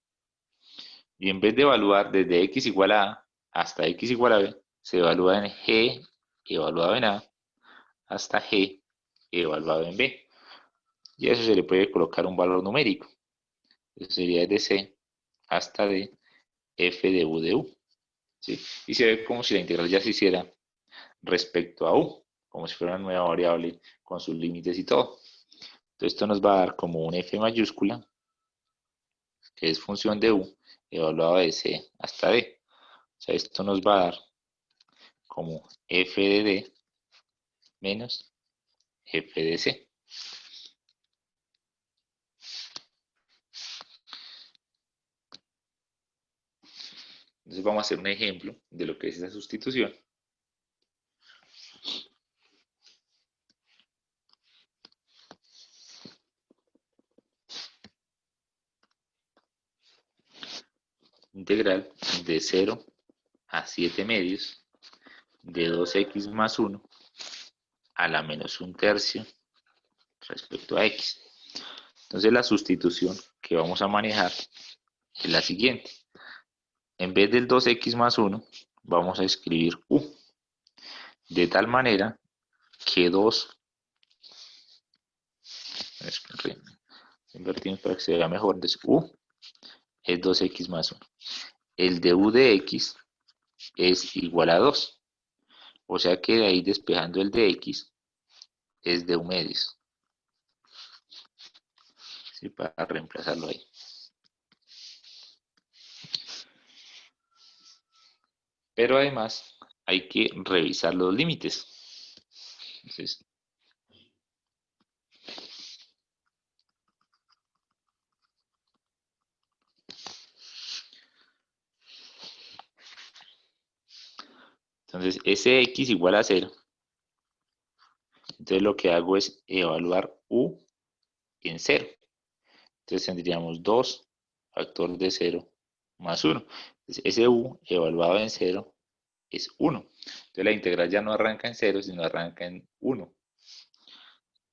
Y en vez de evaluar desde x igual a hasta x igual a b, se evalúa en g evaluado en a hasta g evaluado en b. Y a eso se le puede colocar un valor numérico. Eso sería desde c hasta d f de u de u. ¿Sí? Y se ve como si la integral ya se hiciera respecto a u, como si fuera una nueva variable con sus límites y todo. Entonces esto nos va a dar como un f mayúscula, que es función de u, evaluado de c hasta d. O sea, esto nos va a dar como f de d menos f de c. Entonces vamos a hacer un ejemplo de lo que es esa sustitución. Integral de 0 a 7 medios de 2x más 1 a la menos un tercio respecto a x. Entonces la sustitución que vamos a manejar es la siguiente. En vez del 2x más 1, vamos a escribir u. De tal manera que 2, invertimos para que se vea mejor, entonces u es 2x más 1. El de u de x es igual a 2. O sea que de ahí despejando el de x es de u medios. ¿Sí? Para reemplazarlo ahí. Pero además hay que revisar los límites. Entonces, ese x igual a 0. Entonces lo que hago es evaluar u en 0. Entonces tendríamos 2 factor de 0 más 1. Entonces ese u evaluado en 0 es 1. Entonces la integral ya no arranca en 0, sino arranca en 1.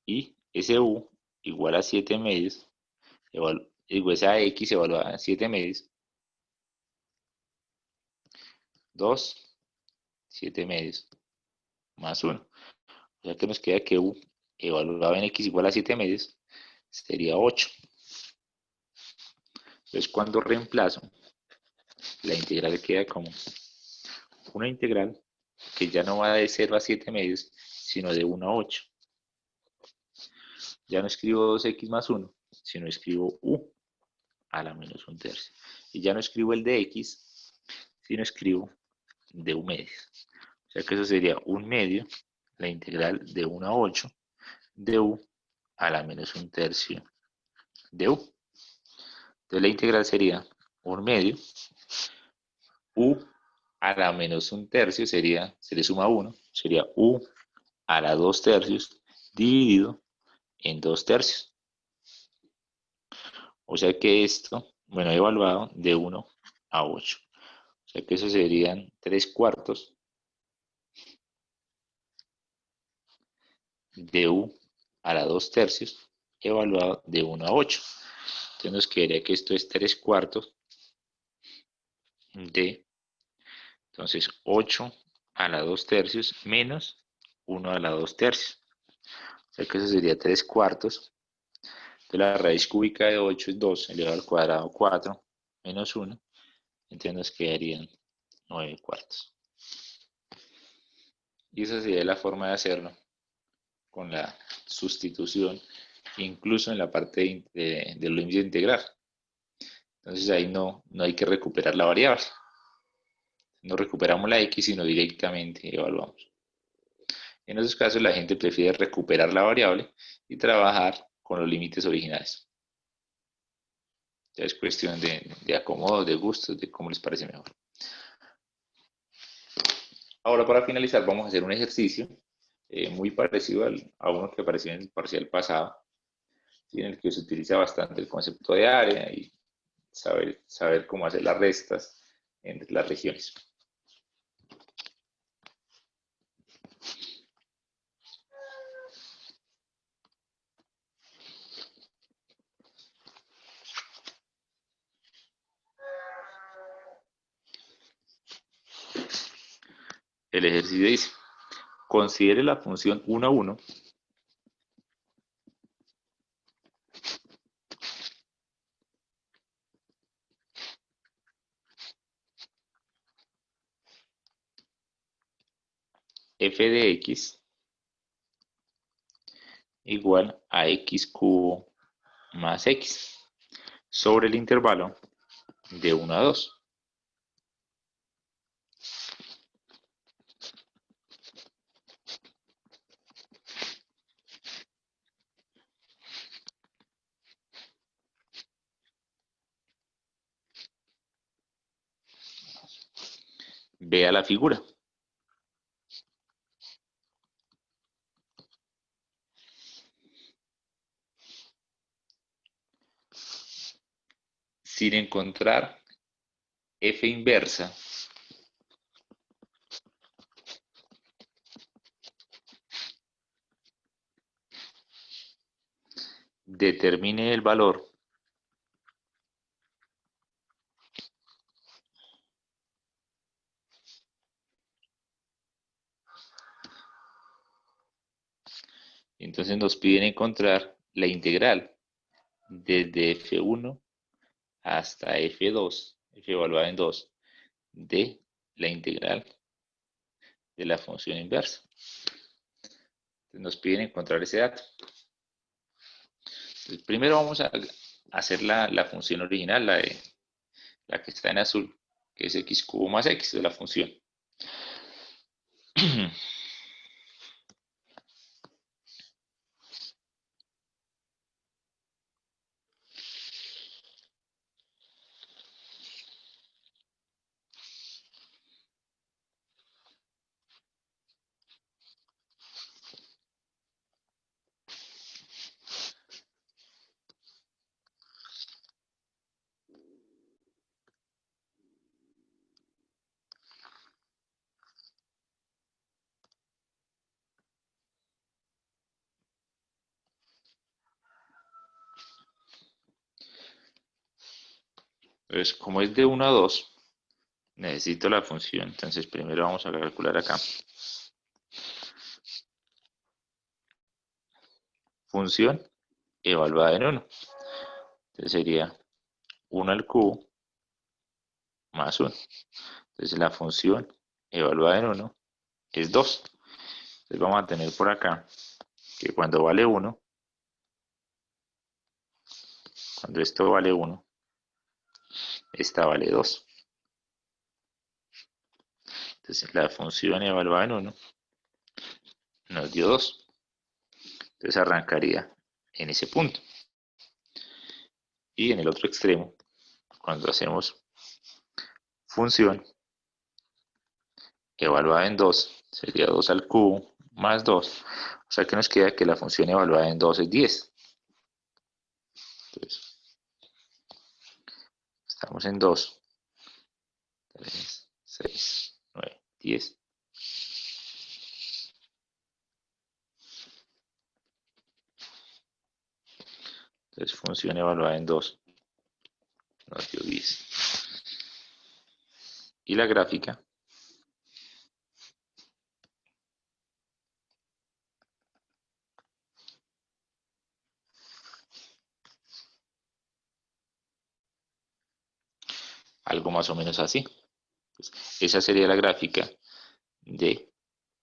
Y ese u igual a 7 medios, esa x evaluada en 7 medios, 2, 7 medios más 1. O sea que nos queda que u evaluado en x igual a 7 medios sería 8. Entonces cuando reemplazo, la integral queda como una integral que ya no va de 0 a 7 medios, sino de 1 a 8. Ya no escribo 2x más 1, sino escribo u a la menos un tercio. Y ya no escribo el de x, sino escribo de u medios. O sea que eso sería 1 medio, la integral de 1 a 8, de u a la menos un tercio de u. Entonces la integral sería 1 medio, u a la menos un tercio sería, se le suma 1, sería u a la 2 tercios dividido en 2 tercios. O sea que esto, bueno, he evaluado de 1 a 8. sea que eso serían 3/4 de u a la 2/3 evaluado de 1 a 8. Entonces nos quedaría que esto es 3/4 de, entonces 8 a la 2/3 menos 1 a la 2/3. O sea que eso sería 3/4. Entonces la raíz cúbica de 8 es 2 elevado al cuadrado 4 menos 1. Entonces nos quedarían 9/4. Y esa sería la forma de hacerlo con la sustitución, incluso en la parte del límite de integrar. Entonces ahí no hay que recuperar la variable. No recuperamos la x, sino directamente evaluamos. En esos casos la gente prefiere recuperar la variable y trabajar con los límites originales. Ya es cuestión de acomodo, de gustos, de cómo les parece mejor. Ahora para finalizar vamos a hacer un ejercicio muy parecido a uno que apareció en el parcial pasado, ¿sí? En el que se utiliza bastante el concepto de área y saber cómo hacer las restas entre las regiones. El ejercicio dice, considere la función 1 a 1 f de x igual a x cubo más x sobre el intervalo de 1 a 2. Vea la figura. Sin encontrar f inversa, determine el valor entonces nos piden encontrar la integral desde f1 hasta f2, f evaluada en 2, de la integral de la función inversa. Entonces nos piden encontrar ese dato. Entonces, primero vamos a hacer la función original, la que está en azul, que es x cubo más x de la función. Entonces, como es de 1 a 2, necesito la función. Entonces, primero vamos a calcular acá. Función evaluada en 1. Entonces sería 1 al cubo más 1. Entonces la función evaluada en 1 es 2. Entonces vamos a tener por acá que cuando vale 1, cuando esto vale 1, esta vale 2. Entonces la función evaluada en 1 nos dio 2. Entonces arrancaría en ese punto. Y en el otro extremo, cuando hacemos función evaluada en 2, sería 2 al cubo más 2. O sea que nos queda que la función evaluada en 2 es 10. Entonces, estamos en 2, 3, 6, 9, 10. Entonces, función evaluada en 2 nos dio 10. Y la gráfica algo más o menos así. Entonces, esa sería la gráfica de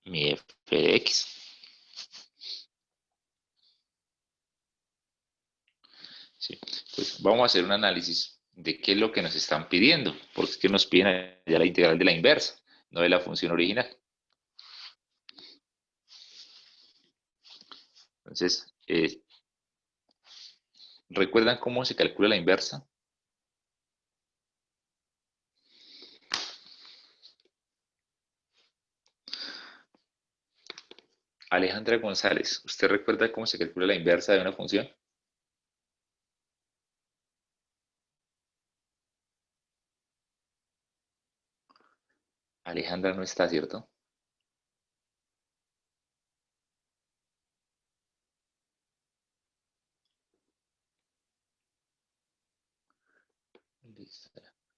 mi f de x. ¿Sí? Entonces, vamos a hacer un análisis de qué es lo que nos están pidiendo, porque es que nos piden allá la integral de la inversa, no de la función original. Entonces, ¿recuerdan cómo se calcula la inversa? Alejandra González, ¿usted recuerda cómo se calcula la inversa de una función? Alejandra no está, ¿cierto?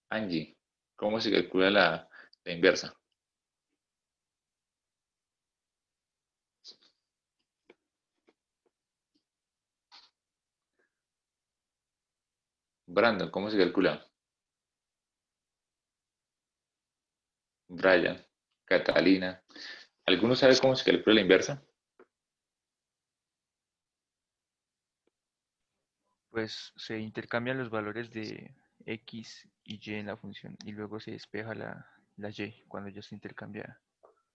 Angie, ¿cómo se calcula la inversa? Brandon, ¿cómo se calcula? Brian, Catalina. ¿Alguno sabe cómo se calcula la inversa? Pues se intercambian los valores de x y y en la función y luego se despeja la y cuando ya está intercambiada.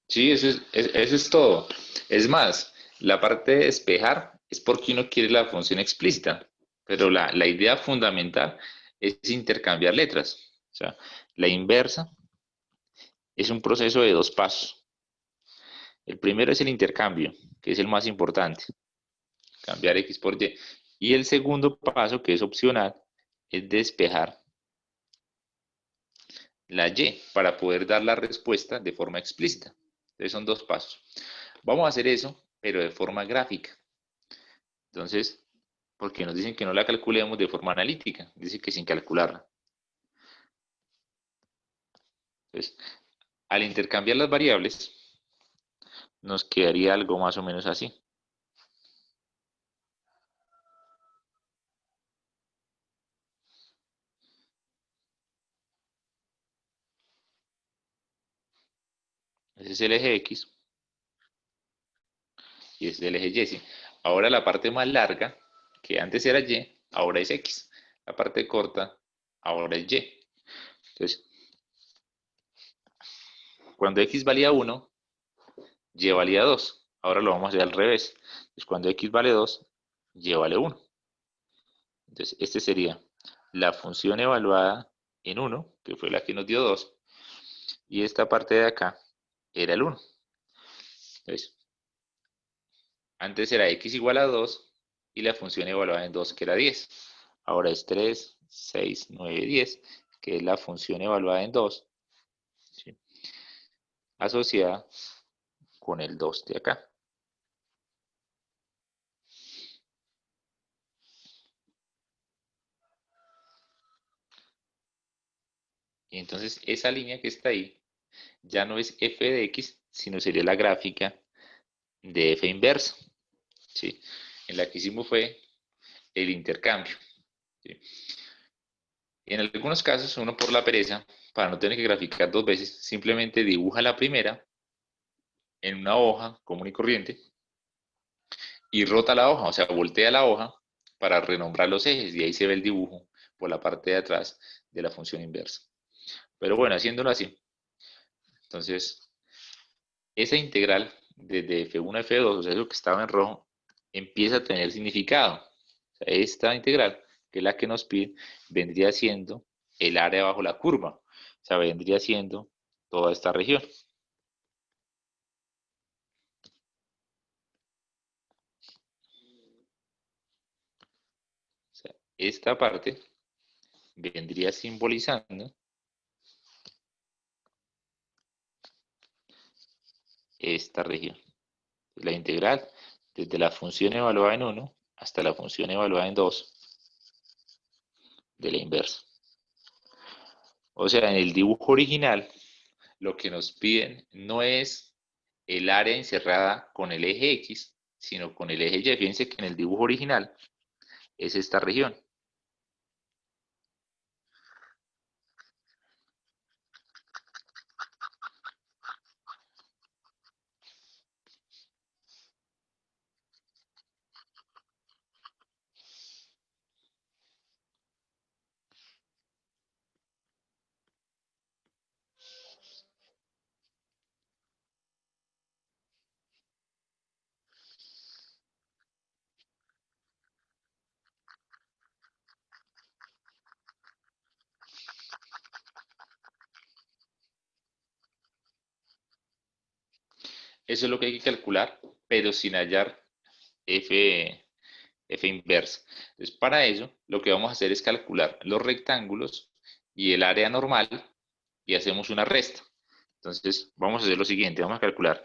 Sí, eso es todo. Es más, la parte de despejar es porque uno quiere la función explícita, pero la idea fundamental es intercambiar letras. O sea, la inversa es un proceso de dos pasos. El primero es el intercambio, que es el más importante, cambiar x por y. Y el segundo paso, que es opcional, es despejar la y para poder dar la respuesta de forma explícita. Entonces son dos pasos. Vamos a hacer eso, pero de forma gráfica. Entonces, porque nos dicen que no la calculemos de forma analítica, dice que sin calcularla. Entonces, al intercambiar las variables, nos quedaría algo más o menos así. Ese es el eje X y ese es el eje Y. ¿Sí? Ahora la parte más larga, que antes era Y, ahora es X. La parte corta, ahora es Y. Entonces, cuando X valía 1, Y valía 2. Ahora lo vamos a hacer al revés. Entonces, cuando X vale 2, Y vale 1. Entonces, este sería la función evaluada en 1, que fue la que nos dio 2, y esta parte de acá era el 1. Entonces, antes era x igual a 2 y la función evaluada en 2, que era 10. Ahora es 3, 6, 9, 10, que es la función evaluada en 2, ¿sí? Asociada con el 2 de acá. Y entonces esa línea que está ahí ya no es f de x, sino sería la gráfica de f inversa, ¿sí? En la que hicimos fue el intercambio, ¿sí? En algunos casos, uno por la pereza, para no tener que graficar dos veces, simplemente dibuja la primera en una hoja común y corriente y rota la hoja, o sea, voltea la hoja para renombrar los ejes y ahí se ve el dibujo por la parte de atrás de la función inversa. Pero bueno, haciéndolo así, entonces, esa integral desde f1 a f2, o sea, eso que estaba en rojo, empieza a tener significado. O sea, esta integral, que es la que nos pide, vendría siendo el área bajo la curva. O sea, vendría siendo toda esta región. O sea, esta parte vendría simbolizando esta región. La integral desde la función evaluada en 1 hasta la función evaluada en 2 de la inversa. O sea, en el dibujo original, lo que nos piden no es el área encerrada con el eje X, sino con el eje Y. Fíjense que en el dibujo original es esta región. Eso es lo que hay que calcular, pero sin hallar f inversa. Entonces, para eso, lo que vamos a hacer es calcular los rectángulos y el área normal y hacemos una resta. Entonces, vamos a hacer lo siguiente, vamos a calcular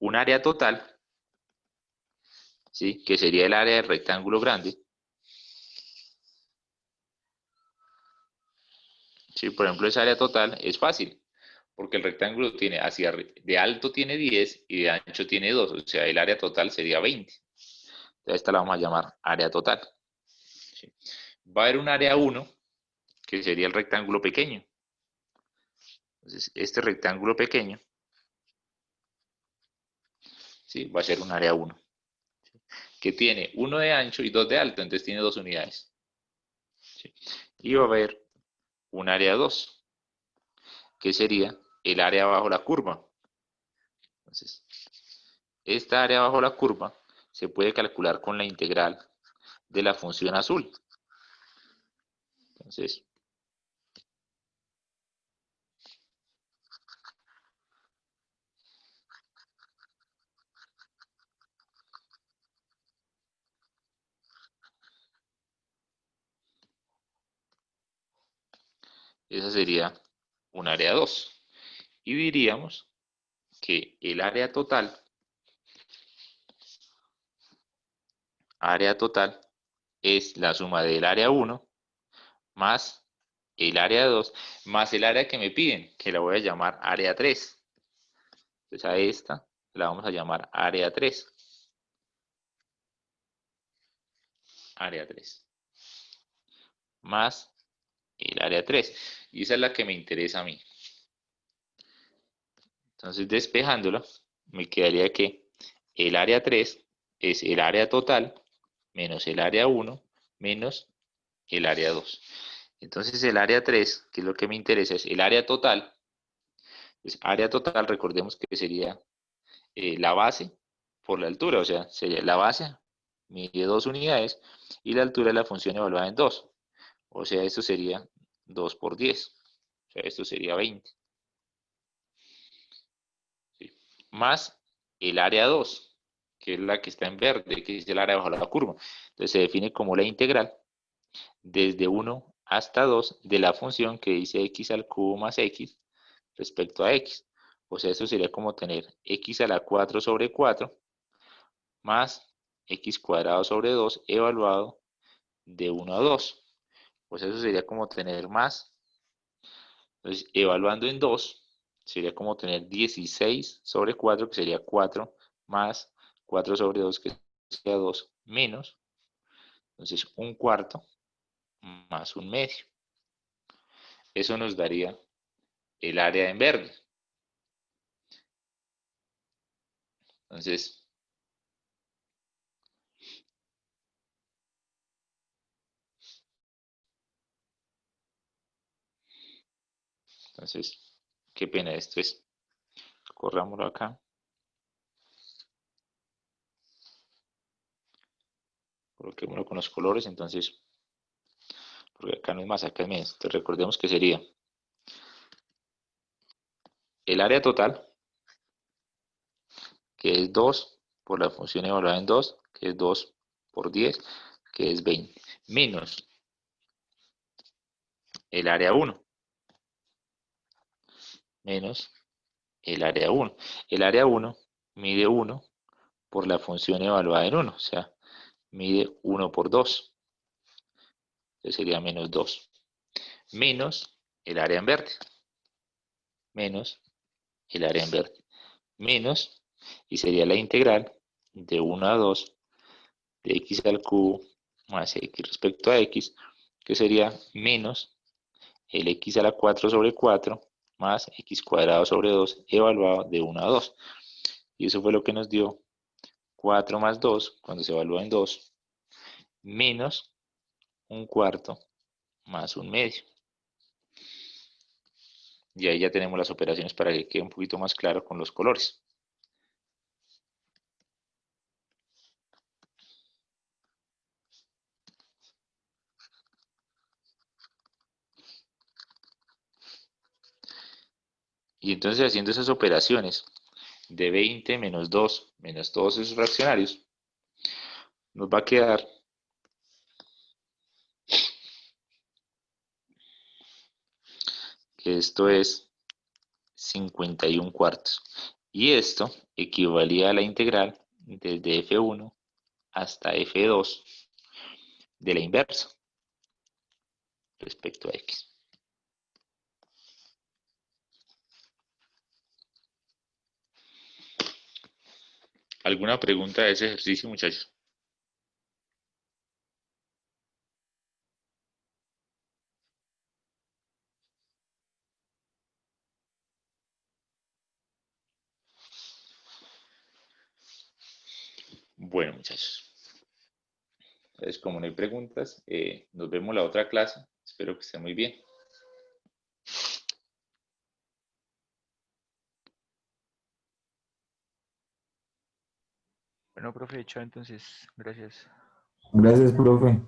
un área total, ¿sí? Que sería el área del rectángulo grande. ¿Sí? Por ejemplo, esa área total es fácil, porque el rectángulo tiene de alto tiene 10 y de ancho tiene 2, o sea, el área total sería 20. Entonces, esta la vamos a llamar área total. ¿Sí? Va a haber un área 1, que sería el rectángulo pequeño. Entonces, este rectángulo pequeño, ¿sí? Va a ser un área 1, que tiene 1 de ancho y 2 de alto, entonces tiene 2 unidades. ¿Sí? Y va a haber un área 2, que sería el área bajo la curva. Entonces, esta área bajo la curva se puede calcular con la integral de la función azul. Entonces, esa sería un área 2. Y diríamos que el área total es la suma del área 1 más el área 2 más el área que me piden, que la voy a llamar área 3. Entonces a esta la vamos a llamar área 3. Área 3. Más el área 3. Y esa es la que me interesa a mí. Entonces despejándola, me quedaría que el área 3 es el área total menos el área 1 menos el área 2. Entonces el área 3, que es lo que me interesa, es el área total. Pues área total, recordemos que sería la base por la altura, o sea, sería la base mide 2 unidades y la altura de la función evaluada en 2. O sea, esto sería 2 por 10. O sea, esto sería 20. ¿Sí? Más el área 2, que es la que está en verde, que es el área bajo la curva. Entonces se define como la integral desde 1 hasta 2 de la función que dice x al cubo más x respecto a x. O sea, eso sería como tener x a la 4 sobre 4 más x cuadrado sobre 2 evaluado de 1 a 2. Pues eso sería como tener más. Entonces, evaluando en 2, sería como tener 16 sobre 4, que sería 4, más 4 sobre 2, que sería 2, menos. Entonces, un cuarto más un medio. Eso nos daría el área en verde. Entonces, qué pena esto es. Corrámoslo acá. Coloquémoslo con los colores, entonces, porque acá no es más, acá es menos. Entonces, recordemos que sería el área total, que es 2 por la función evaluada en 2, que es 2 por 10, que es 20, menos el área 1, menos el área 1. El área 1 mide 1 por la función evaluada en 1, o sea, mide 1 por 2, entonces sería menos 2, menos el área en verde, menos el área en verde, menos, y sería la integral de 1 a 2 de x al cubo más x respecto a x, que sería menos el x a la 4 sobre 4 más x cuadrado sobre 2 evaluado de 1 a 2. Y eso fue lo que nos dio 4 más 2 cuando se evalúa en 2, menos un cuarto más un medio. Y ahí ya tenemos las operaciones para que quede un poquito más claro con los colores. Y entonces haciendo esas operaciones de 20 menos 2 menos todos esos fraccionarios, nos va a quedar que esto es 51 cuartos. Y esto equivalía a la integral desde f1 hasta f2 de la inversa respecto a x. ¿Alguna pregunta de ese ejercicio, muchachos? Bueno, muchachos. Entonces, como no hay preguntas, nos vemos la otra clase. Espero que estén muy bien. Bueno, profe, chao, entonces, gracias. Gracias, profe.